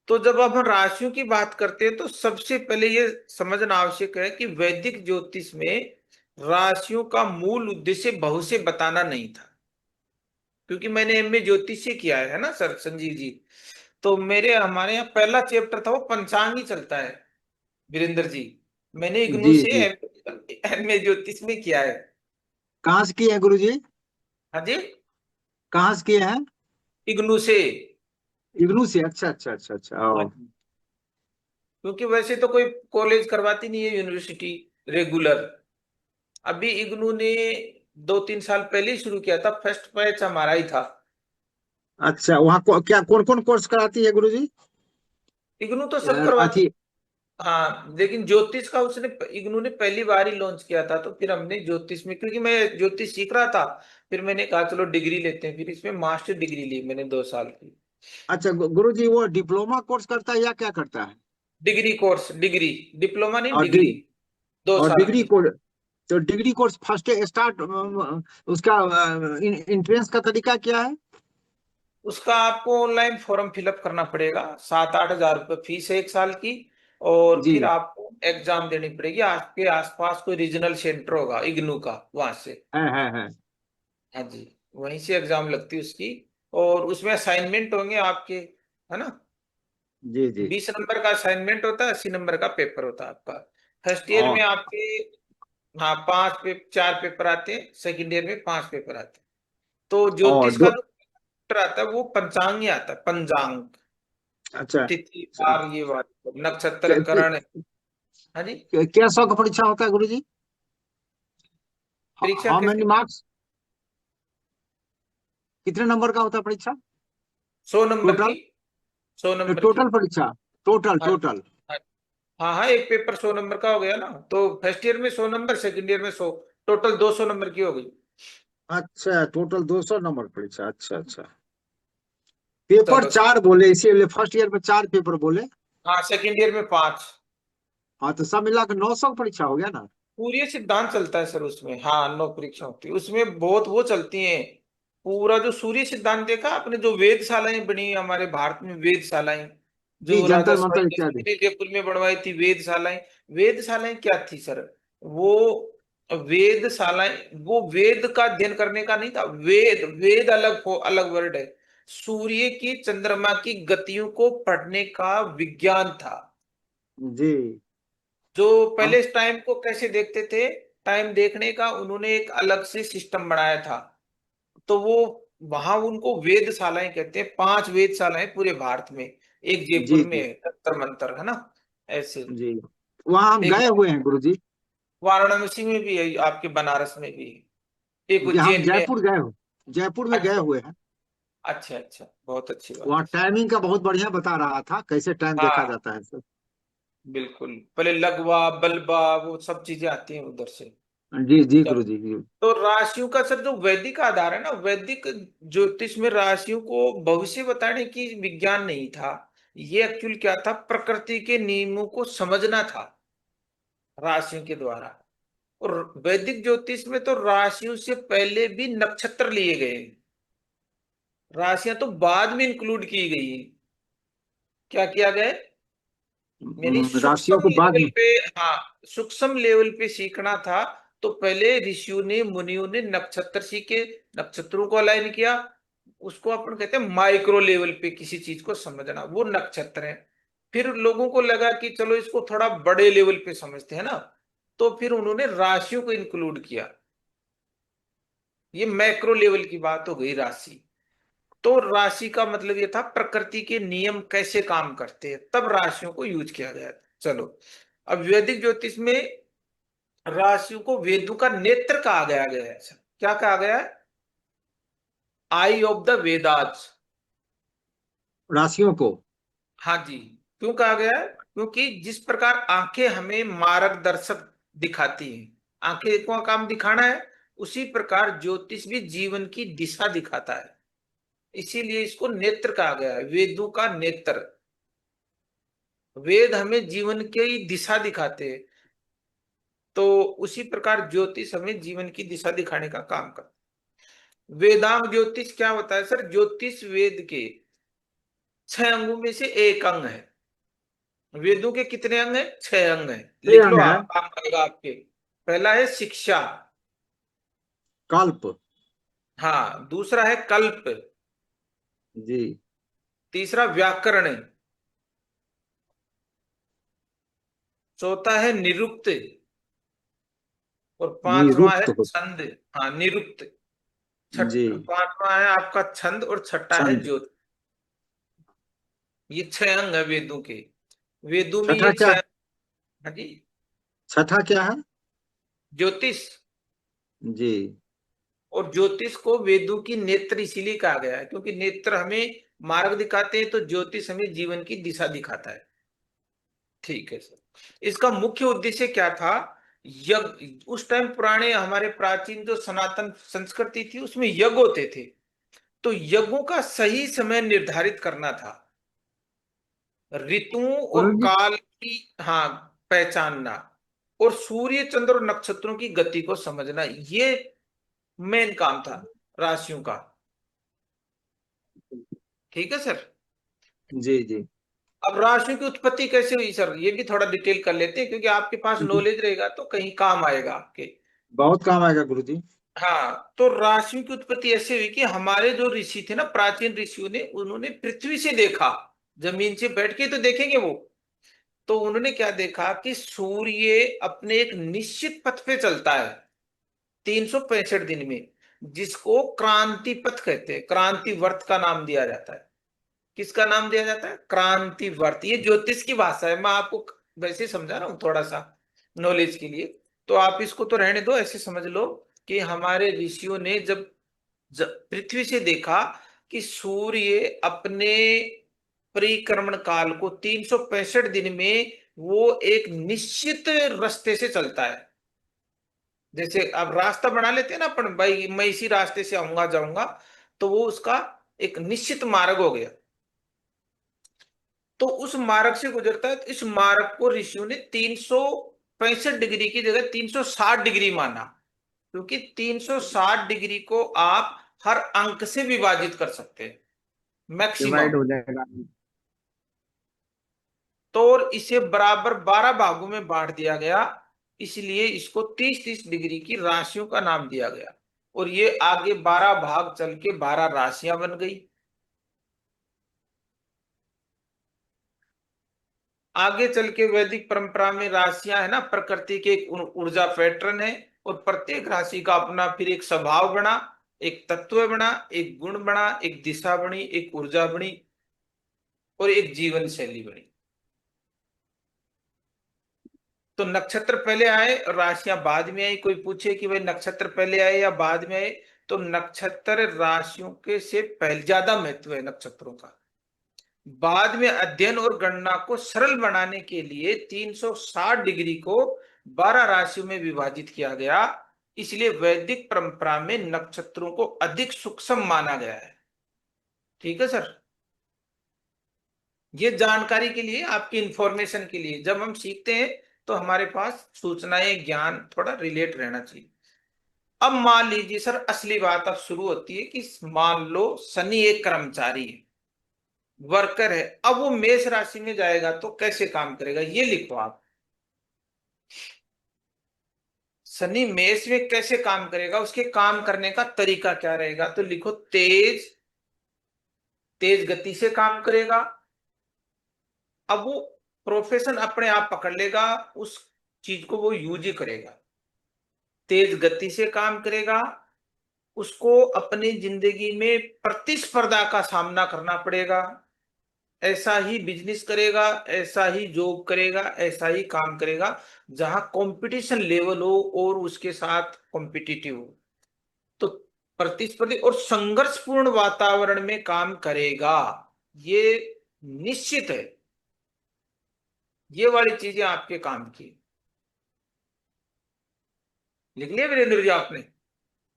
तो जब अब हम राशियों की बात करते हैं तो सबसे पहले ये समझना आवश्यक है कि वैदिक ज्योतिष में राशियों का मूल उद्देश्य भविष्य बताना नहीं था। क्योंकि मैंने एमए ज्योतिष से किया है ना सर संजीव जी, तो मेरे हमारे यहाँ पहला चैप्टर था वो पंचांग ही चलता है वीरेंद्र जी। मैंने इग्नू जी से जी। एमए ज्योतिष में किया है। कहाँ से किए हैं गुरु जी? हाँ जी, कहाँ से किए हैं? इग्नू से। इग्नू से? अच्छा अच्छा अच्छा अच्छा। हाँ ओ, जी, क्योंकि वैसे तो कोई कॉलेज करवाती नहीं है यूनिवर्सिटी रेगुलर। अभी इग्नू ने 2-3 साल पहले ही शुरू किया था, फर्स्ट बैच हमारा ही था। अच्छा, वहाँ क्या कौन कौन कोर्स कराती है गुरु जी? इग्नू तो सब करवाती। अथी। हाँ, लेकिन ज्योतिष का उसने इग्नू ने पहली बार ही लॉन्च किया था, तो फिर हमने ज्योतिष में, क्योंकि मैं ज्योतिष सीख रहा था, फिर मैंने कहा चलो डिग्री लेते हैं, फिर इसमें मास्टर डिग्री ली मैंने 2 साल की। अच्छा गुरु जी, वो डिप्लोमा कोर्स करता है या क्या करता है? डिग्री कोर्स, डिग्री, डिप्लोमा नहीं, और डिग्री, दो और साल डिग्री की। कोर्स, तो डिग्री कोर्स फर्स्ट स्टार्ट उसका इंट्रेंस का तरीका क्या है? उसका आपको ऑनलाइन फॉर्म फिलअप करना पड़ेगा, 7-8 हजार रुपये फीस है 1 साल की। और जी। फिर आपको एग्जाम देनी पड़ेगी, आपके आसपास कोई रीजनल सेंटर होगा इग्नू का, वहां से। है। हाँ जी, वहीं से एग्जाम लगती है उसकी। और उसमें असाइनमेंट होंगे आपके, है ना। जी जी। 20 नंबर का असाइनमेंट होता है, 80 नंबर का पेपर होता है आपका। फर्स्ट ईयर और में आपके, हाँ, 4 पेपर आते हैं, सेकंड ईयर में 5 पेपर आते हैं। तो और ज्योतिष का जो पेपर आता है वो पंचांग ही आता है, पंचांग, अच्छा। तिथि वार, ये बात, नक्षत्र क्या करण। हाँ जी, क्या सौ का परीक्षा होता है गुरु जी? परीक्षा हाउ मेनी कैसे। मार्क्स? कितने नंबर का होता है परीक्षा? 100 नंबर की, टोटल? 100 नंबर की। टोटल परीक्षा? टोटल हाँ टोटल? हाँ हाँ हाँ, एक पेपर 100 नंबर का हो गया ना, तो फर्स्ट ईयर में 100 नंबर, सेकंड ईयर में 100, टोटल 200 नंबर की हो गई। अच्छा, टोटल 200 नंबर परीक्षा। अच्छा अच्छा। पेपर चलो, 4 बोले इसीलिए फर्स्ट ईयर में 4 पेपर बोले। हाँ, सेकंड ईयर में 5। हाँ, तो सब मिला के 900 परीक्षा हो गया ना? पूरी सिद्धांत चलता है सर उसमें, हाँ, 9 परीक्षा होती है उसमें, बहुत वो चलती हैं। पूरा जो सूर्य सिद्धांत देखा आपने, जो वेदशालाएं बनी हमारे भारत में, वेदशालाएं जी, जो राजा जंतर मंतर सवाई इत्यादि। ने जयपुर में बनवाई थी वेदशालाएं। वेदशालाएं क्या थी सर, वो वेदशालाएं, वो वेद का अध्ययन करने का नहीं था, वेद, वेद अलग हो, अलग वर्ड है। सूर्य की, चंद्रमा की गतियों को पढ़ने का विज्ञान था। जी। जो पहले हम। इस टाइम को कैसे देखते थे, टाइम देखने का उन्होंने एक अलग से सिस्टम बनाया था। तो वो, वहां उनको वेदशालाएं कहते हैं, 5 वेदशालाएं पूरे भारत में, एक जी जयपुर में जी है, जंतर मंतर, है ना, ऐसे। जी। वहाँ हम एक गए हुए हैं गुरुजी। वाराणसी में भी है, आपके बनारस में भी है, एक जी हम उज्जैन में है। जयपुर गए हो, जयपुर में गए अच्छा हुए हैं। अच्छा अच्छा, बहुत अच्छी बात वहाँ है सर। टाइमिंग का बहुत बढ़िया बता रहा था, कैसे टाइम देखा हाँ जाता है सर। बिल्कुल, पहले लगवा बलवा वो सब चीजें आती हैं उधर से। जी जी चलो, गुरुजी जी। तो राशियों का सर जो वैदिक आधार है ना, वैदिक ज्योतिष में राशियों को भविष्य बताने की विज्ञान नहीं था। ये एक्चुअल क्या था, प्रकृति के नियमों को समझना था राशियों के द्वारा। और वैदिक ज्योतिष में तो राशियों से पहले भी नक्षत्र लिए गए, राशियां तो बाद में इंक्लूड की गई। क्या किया गया, यानी राशियों सूक्ष्म को बाद लेवल में। पे, हाँ सूक्ष्म लेवल पे सीखना था। तो पहले ऋषियों ने मुनियों ने नक्षत्र सीखे, नक्षत्रों को अलाइन किया। उसको अपन कहते हैं माइक्रो लेवल पे किसी चीज को समझना, वो नक्षत्र है। फिर लोगों को लगा कि चलो इसको थोड़ा बड़े लेवल पे समझते हैं ना, तो फिर उन्होंने राशियों को इंक्लूड किया। ये मैक्रो लेवल की बात हो गई राशि। तो राशि का मतलब ये था प्रकृति के नियम कैसे काम करते हैं, तब राशियों को यूज किया गया था। चलो, अब वैदिक ज्योतिष में राशियों को वेदों का नेत्र कहा गया है। क्या कहा गया है, आई ऑफ द वेदास। राशियों को। हाँ जी, क्यों कहा गया है, क्योंकि जिस प्रकार आंखें हमें मार्गदर्शक दिखाती हैं, आंखें को काम दिखाना है, उसी प्रकार ज्योतिष भी जीवन की दिशा दिखाता है। इसीलिए इसको नेत्र कहा गया है, वेदों का नेत्र। वेद हमें जीवन की दिशा दिखाते हैं, तो उसी प्रकार ज्योतिष हमें जीवन की दिशा दिखाने का काम करता है। वेदांग ज्योतिष क्या होता है सर, ज्योतिष वेद के 6 अंगों में से एक अंग है। वेदों के कितने अंग हैं, 6 अंग हैं, ये लिख लो अंग है। आप, काम आएगा आपके। पहला है शिक्षा, कल्प। हाँ दूसरा है कल्प, जी तीसरा व्याकरण है, चौथा है निरुक्त, और पांचवा है निरुक्त हो। छंद। हाँ निरुक्त। जी। पांचवा है आपका छंद, और छठा है छंद। ज्योति। ये 6 अंग है वेदों के। वेदों में छठा ये क्या, 6। हाँ जी, छठा क्या है। ज्योतिष। जी। और ज्योतिष को वेदों की नेत्र इसीलिए कहा गया है, क्योंकि नेत्र हमें मार्ग दिखाते हैं, तो ज्योतिष हमें जीवन की दिशा दिखाता है। ठीक है सर, इसका मुख्य उद्देश्य क्या था, यज्ञ। उस टाइम पुराने हमारे प्राचीन जो सनातन संस्कृति थी उसमें यज्ञ होते थे, तो यज्ञों का सही समय निर्धारित करना था, ऋतुओं और गुरु जी, काल की, हाँ पहचानना, और सूर्य चंद्र और नक्षत्रों की गति को समझना, ये मेन काम था राशियों का। ठीक है सर। जी जी। अब राशियों की उत्पत्ति कैसे हुई सर, ये भी थोड़ा डिटेल कर लेते हैं, क्योंकि आपके पास नॉलेज रहेगा तो कहीं काम आएगा आपके। बहुत काम आएगा गुरुजी। हाँ, तो राशियों की उत्पत्ति ऐसे हुई कि हमारे जो ऋषि थे ना, प्राचीन ऋषियों ने, उन्होंने पृथ्वी से देखा, जमीन से बैठ के तो देखेंगे वो। तो उन्होंने क्या देखा कि सूर्य अपने एक निश्चित पथ पे चलता है 365 दिन में, जिसको क्रांति पथ कहते हैं, क्रांति वर्त का नाम दिया जाता है। किसका नाम दिया जाता है, क्रांति वर्त। ये ज्योतिष की भाषा है, मैं आपको वैसे ही समझा रहा हूँ थोड़ा सा नॉलेज के लिए। तो आप इसको तो रहने दो, ऐसे समझ लो कि हमारे ऋषियों ने जब पृथ्वी से देखा कि सूर्य अपने परिक्रमण काल को 365 दिन में वो एक निश्चित रास्ते से चलता है। जैसे अब रास्ता बना लेते हैं ना अपन, भाई मैं इसी रास्ते से आऊंगा जाऊंगा, तो वो उसका एक निश्चित मार्ग हो गया। तो उस मार्ग से गुजरता है, तो इस मार्ग को ऋषियों ने 365 डिग्री की जगह 360 डिग्री माना, क्योंकि 360 डिग्री को आप हर अंक से विभाजित कर सकते हैं मैक्सिमम। डिवाइड हो जाएगा। तो और इसे बराबर 12 भागों में बांट दिया गया, इसलिए इसको 30-30 डिग्री की राशियों का नाम दिया गया। और ये आगे 12 भाग चल के 12 राशियां बन गई। आगे चल के वैदिक परंपरा में राशियां है ना, प्रकृति के एक ऊर्जा पैटर्न है, और प्रत्येक राशि का अपना फिर एक स्वभाव बना, एक तत्व बना, एक गुण बना, एक दिशा बनी, एक ऊर्जा बनी, और एक जीवन शैली बनी। तो नक्षत्र पहले आए और राशियां बाद में आई। कोई पूछे कि भाई नक्षत्र पहले आए या बाद में आए, तो नक्षत्र राशियों के से पहले ज्यादा महत्व है नक्षत्रों का। बाद में अध्ययन और गणना को सरल बनाने के लिए 360 डिग्री को 12 राशियों में विभाजित किया गया। इसलिए वैदिक परंपरा में नक्षत्रों को अधिक सूक्ष्म माना गया है। ठीक है सर, ये जानकारी के लिए, आपकी इंफॉर्मेशन के लिए, जब हम सीखते हैं तो हमारे पास सूचनाएं, ज्ञान थोड़ा रिलेट रहना चाहिए। अब मान लीजिए सर, असली बात अब शुरू होती है कि मान लो शनि एक कर्मचारी है, वर्कर है, अब वो मेष राशि में जाएगा तो कैसे काम करेगा, ये लिखो आप। शनि मेष में कैसे काम करेगा, उसके काम करने का तरीका क्या रहेगा, तो लिखो तेज तेज गति से काम करेगा। अब वो प्रोफेशन अपने आप पकड़ लेगा, उस चीज को वो यूज ही करेगा। तेज गति से काम करेगा, उसको अपनी जिंदगी में प्रतिस्पर्धा का सामना करना पड़ेगा। ऐसा ही बिजनेस करेगा, ऐसा ही जॉब करेगा, ऐसा ही काम करेगा जहां कंपटीशन लेवल हो और उसके साथ कॉम्पिटिटिव हो। तो प्रतिस्पर्धी और संघर्षपूर्ण वातावरण में काम करेगा, ये निश्चित है। ये वाली चीजें आपके काम की। लिख लिया वीरेंद्र जी आपने?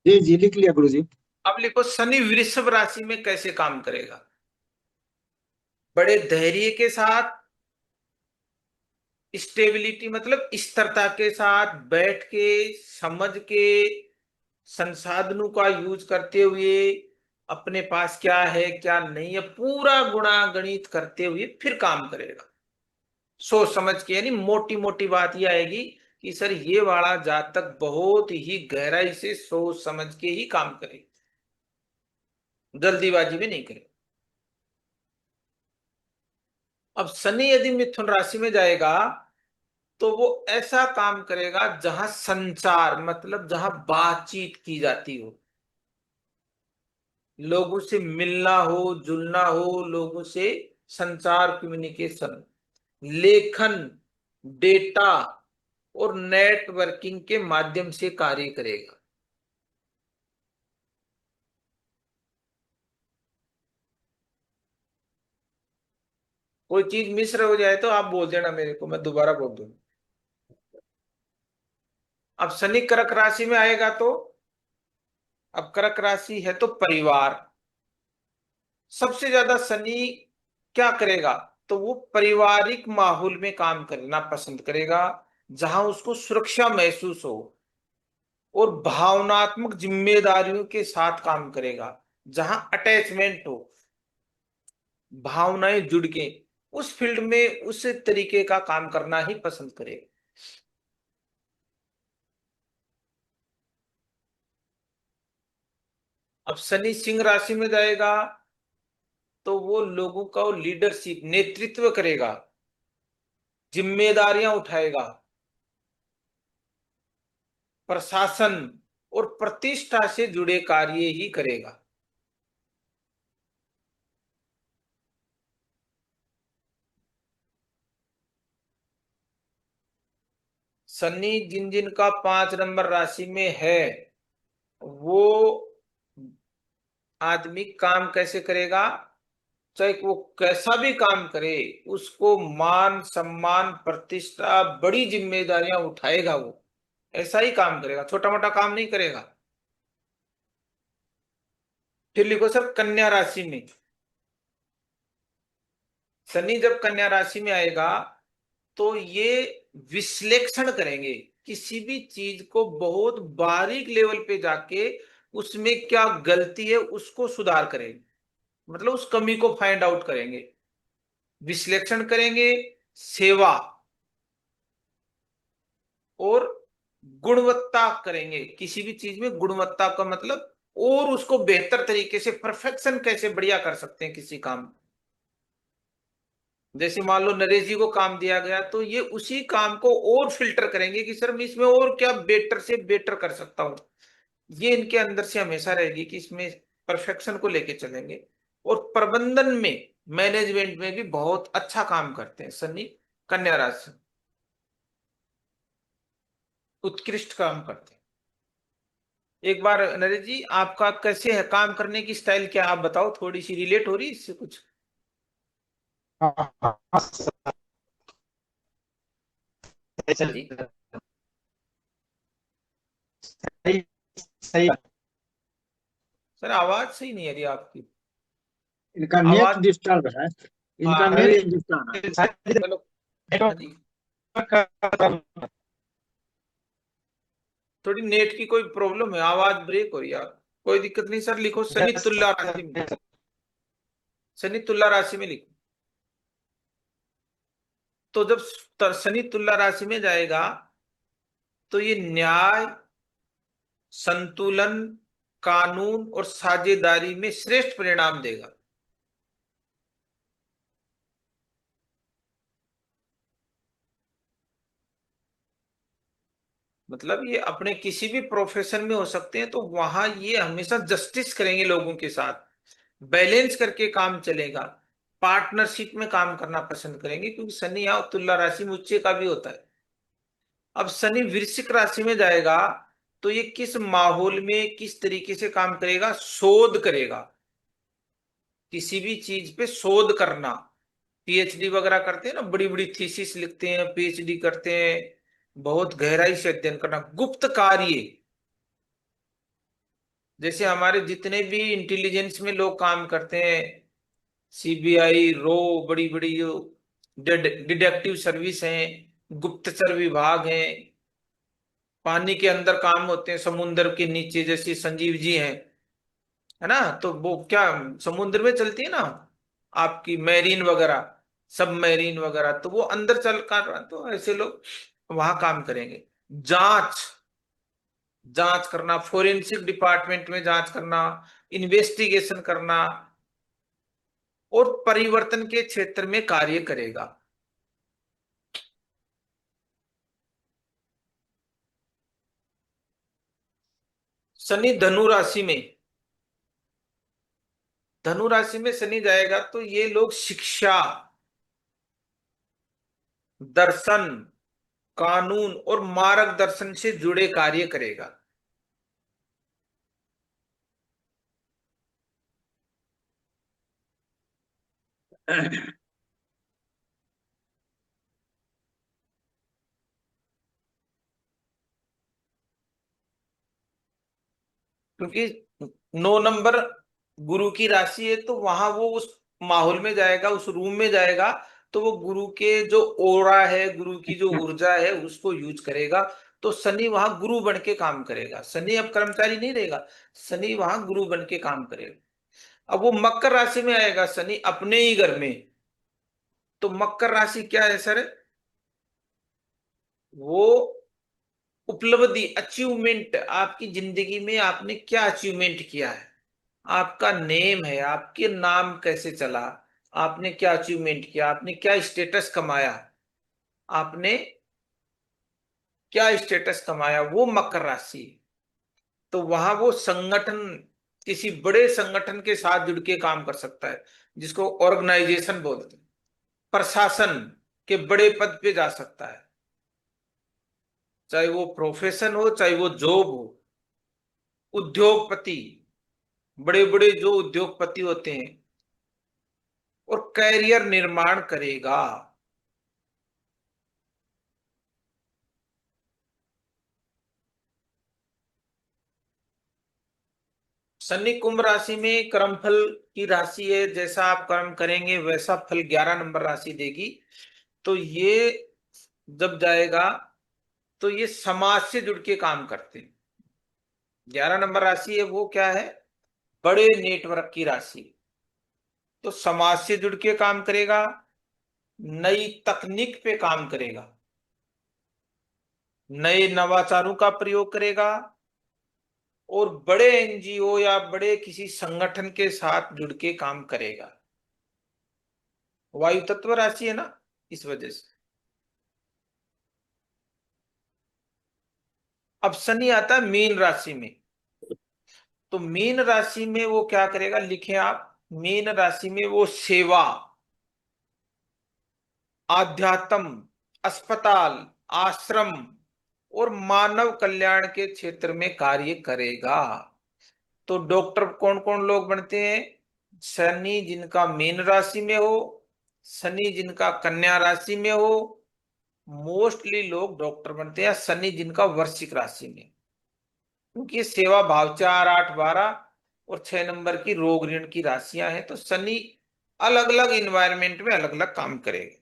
जी जी, लिख लिया गुरु जी। अब लिखो शनि वृषभ राशि में कैसे काम करेगा। बड़े धैर्य के साथ, स्टेबिलिटी मतलब स्थिरता के साथ बैठ के, समझ के, संसाधनों का यूज करते हुए, अपने पास क्या है क्या नहीं है पूरा गुणा गणित करते हुए फिर काम करेगा, सोच समझ के। यानी मोटी मोटी बात ये आएगी कि सर ये वाला जातक बहुत ही गहराई से सोच समझ के ही काम करे, जल्दीबाजी में नहीं करे। अब शनि यदि मिथुन राशि में जाएगा तो वो ऐसा काम करेगा जहां संचार मतलब जहां बातचीत की जाती हो, लोगों से मिलना हो, जुलना हो, लोगों से संचार, कम्युनिकेशन, लेखन, डेटा और नेटवर्किंग के माध्यम से कार्य करेगा। कोई चीज मिस हो जाए तो आप बोल देना मेरे को, मैं दोबारा बोल दूंगा। अब शनि कर्क राशि में आएगा तो, अब कर्क राशि है तो परिवार, सबसे ज्यादा शनि क्या करेगा, तो वो पारिवारिक माहौल में काम करना पसंद करेगा जहां उसको सुरक्षा महसूस हो, और भावनात्मक जिम्मेदारियों के साथ काम करेगा जहां अटैचमेंट हो, भावनाएं जुड़ के उस फील्ड में उस तरीके का काम करना ही पसंद करेगा। अब शनि सिंह राशि में जाएगा तो वो लोगों का लीडरशिप, नेतृत्व करेगा, जिम्मेदारियां उठाएगा, प्रशासन और प्रतिष्ठा से जुड़े कार्य ही करेगा। शनि जिन जिन का 5 नंबर राशि में है वो आदमी काम कैसे करेगा, चाहे वो कैसा भी काम करे उसको मान सम्मान, प्रतिष्ठा, बड़ी जिम्मेदारियां उठाएगा, वो ऐसा ही काम करेगा, छोटा मोटा काम नहीं करेगा। फिर लिखो सर कन्या राशि में, शनि जब कन्या राशि में आएगा तो ये विश्लेषण करेंगे, किसी भी चीज को बहुत बारीक लेवल पे जाके उसमें क्या गलती है उसको सुधार करेंगे, मतलब उस कमी को फाइंड आउट करेंगे, विश्लेषण करेंगे, सेवा और गुणवत्ता करेंगे। किसी भी चीज में गुणवत्ता का मतलब और उसको बेहतर तरीके से, परफेक्शन कैसे बढ़िया कर सकते हैं किसी काम। जैसे मान लो नरेश जी को काम दिया गया तो ये उसी काम को और फिल्टर करेंगे कि सर मैं इसमें और क्या बेटर से बेटर कर सकता हूं। ये इनके अंदर से हमेशा रहेगी कि इसमें परफेक्शन को लेके चलेंगे। और प्रबंधन में, मैनेजमेंट में भी बहुत अच्छा काम करते हैं शनि कन्या राशि। उत्कृष्ट काम करते हैं। एक बार नरेश जी, आपका कैसे है काम करने की स्टाइल, क्या आप बताओ, थोड़ी सी रिलेट हो रही है इससे कुछ? हाँ जी। सही सही सर आवाज सही नहीं आ रही आपकी। इनका नेट आवाज। डिस्टर्ब है, इनका हाँ नेट अरे, डिस्टर्ब है। चलो। हाँ जी, थोड़ी नेट की कोई प्रॉब्लम है, आवाज ब्रेक हो रही है। कोई दिक्कत नहीं सर, लिखो सनीतुल्ला राशि में, सनीतुल्ला राशि में लिखो। तो जब सनीतुल्ला राशि में जाएगा तो ये न्याय, संतुलन, कानून और साझेदारी में श्रेष्ठ परिणाम देगा। मतलब ये अपने किसी भी प्रोफेशन में हो सकते हैं, तो वहां ये हमेशा जस्टिस करेंगे लोगों के साथ, बैलेंस करके काम चलेगा, पार्टनरशिप में काम करना पसंद करेंगे, क्योंकि शनि यहाँ तुला राशि में उच्च का भी होता है। अब शनि वृश्चिक राशि में जाएगा तो ये किस माहौल में किस तरीके से काम करेगा, शोध करेगा, किसी भी चीज पे शोध करना, पीएचडी वगैरह करते हैं ना, बड़ी बड़ी थीसिस लिखते हैं, पीएचडी करते हैं, बहुत गहराई से अध्ययन करना, गुप्त कार्य। जैसे हमारे जितने भी इंटेलिजेंस में लोग काम करते हैं, सीबीआई, रो, बड़ी बड़ी जो डिटेक्टिव सर्विस हैं, गुप्तचर विभाग हैं, पानी के अंदर काम होते हैं, समुद्र के नीचे, जैसे संजीव जी हैं, है ना, तो वो क्या समुद्र में चलती है ना आपकी मैरीन वगैरह, सब मैरीन वगैरह, तो वो अंदर चल कर, तो ऐसे लोग वहां काम करेंगे। जांच, जांच करना, फोरेंसिक डिपार्टमेंट में जांच करना, इन्वेस्टिगेशन करना, और परिवर्तन के क्षेत्र में कार्य करेगा। शनि धनु राशि में, धनु राशि में शनि जाएगा तो ये लोग शिक्षा, दर्शन, कानून और मार्गदर्शन से जुड़े कार्य करेगा। क्योंकि 9 नंबर गुरु की राशि है, तो वहां वो उस माहौल में जाएगा, उस रूम में जाएगा, तो वो गुरु के जो ओरा है, गुरु की जो ऊर्जा है, उसको यूज करेगा। तो शनि वहां गुरु बन के काम करेगा, शनि अब कर्मचारी नहीं रहेगा, शनि वहां गुरु बन के काम करेगा। अब वो मकर राशि में आएगा शनि अपने ही घर में, तो मकर राशि क्या है सर, वो उपलब्धि, अचीवमेंट, आपकी जिंदगी में आपने क्या अचीवमेंट किया है, आपका नेम है, आपके नाम कैसे चला, आपने क्या अचीवमेंट किया, आपने क्या स्टेटस कमाया, आपने क्या स्टेटस कमाया, वो मकर राशि। तो वहां वो संगठन, किसी बड़े संगठन के साथ जुड़ के काम कर सकता है, जिसको ऑर्गेनाइजेशन बोलते हैं, प्रशासन के बड़े पद पे जा सकता है, चाहे वो प्रोफेशन हो चाहे वो जॉब हो। उद्योगपति, बड़े बड़े जो उद्योगपति होते हैं, और कैरियर निर्माण करेगा। शनि कुंभ राशि में कर्मफल की राशि है, जैसा आप कर्म करेंगे वैसा फल 11 नंबर राशि देगी। तो ये जब जाएगा तो ये समाज से जुड़ के काम करते हैं। 11 नंबर राशि है वो क्या है, बड़े नेटवर्क की राशि, तो समाज से जुड़ के काम करेगा, नई तकनीक पे काम करेगा, नए नवाचारों का प्रयोग करेगा, और बड़े एनजीओ या बड़े किसी संगठन के साथ जुड़ के काम करेगा। वायु तत्व राशि है ना, इस वजह से। अब शनि आता है मीन राशि में, तो मीन राशि में वो क्या करेगा, लिखें आप, मीन राशि में वो सेवा, आध्यात्म, अस्पताल, आश्रम, और मानव कल्याण के क्षेत्र में कार्य करेगा। तो डॉक्टर कौन कौन लोग बनते हैं? शनि जिनका मीन राशि में हो, शनि जिनका कन्या राशि में हो, मोस्टली लोग डॉक्टर बनते हैं शनि जिनका वृश्चिक राशि में, क्योंकि ये सेवा भाव 4, 8, 12 और 6 नंबर की रोग ऋण की राशियां हैं। तो शनि अलग अलग इन्वायरमेंट में अलग अलग काम करेगा।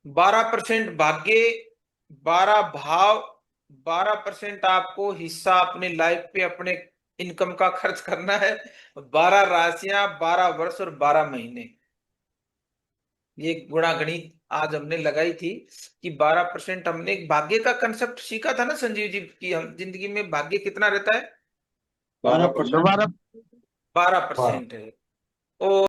12% भाग्य, 12 भाव, 12% आपको हिस्सा अपने लाइफ पे अपने इनकम का खर्च करना है। 12 राशियां, 12 वर्ष और 12 महीने, ये गुणा गणित आज हमने लगाई थी कि 12% हमने एक भाग्य का कंसेप्ट सीखा था ना संजीव जी, कि हम जिंदगी में भाग्य कितना रहता है? 12%। 12% है। और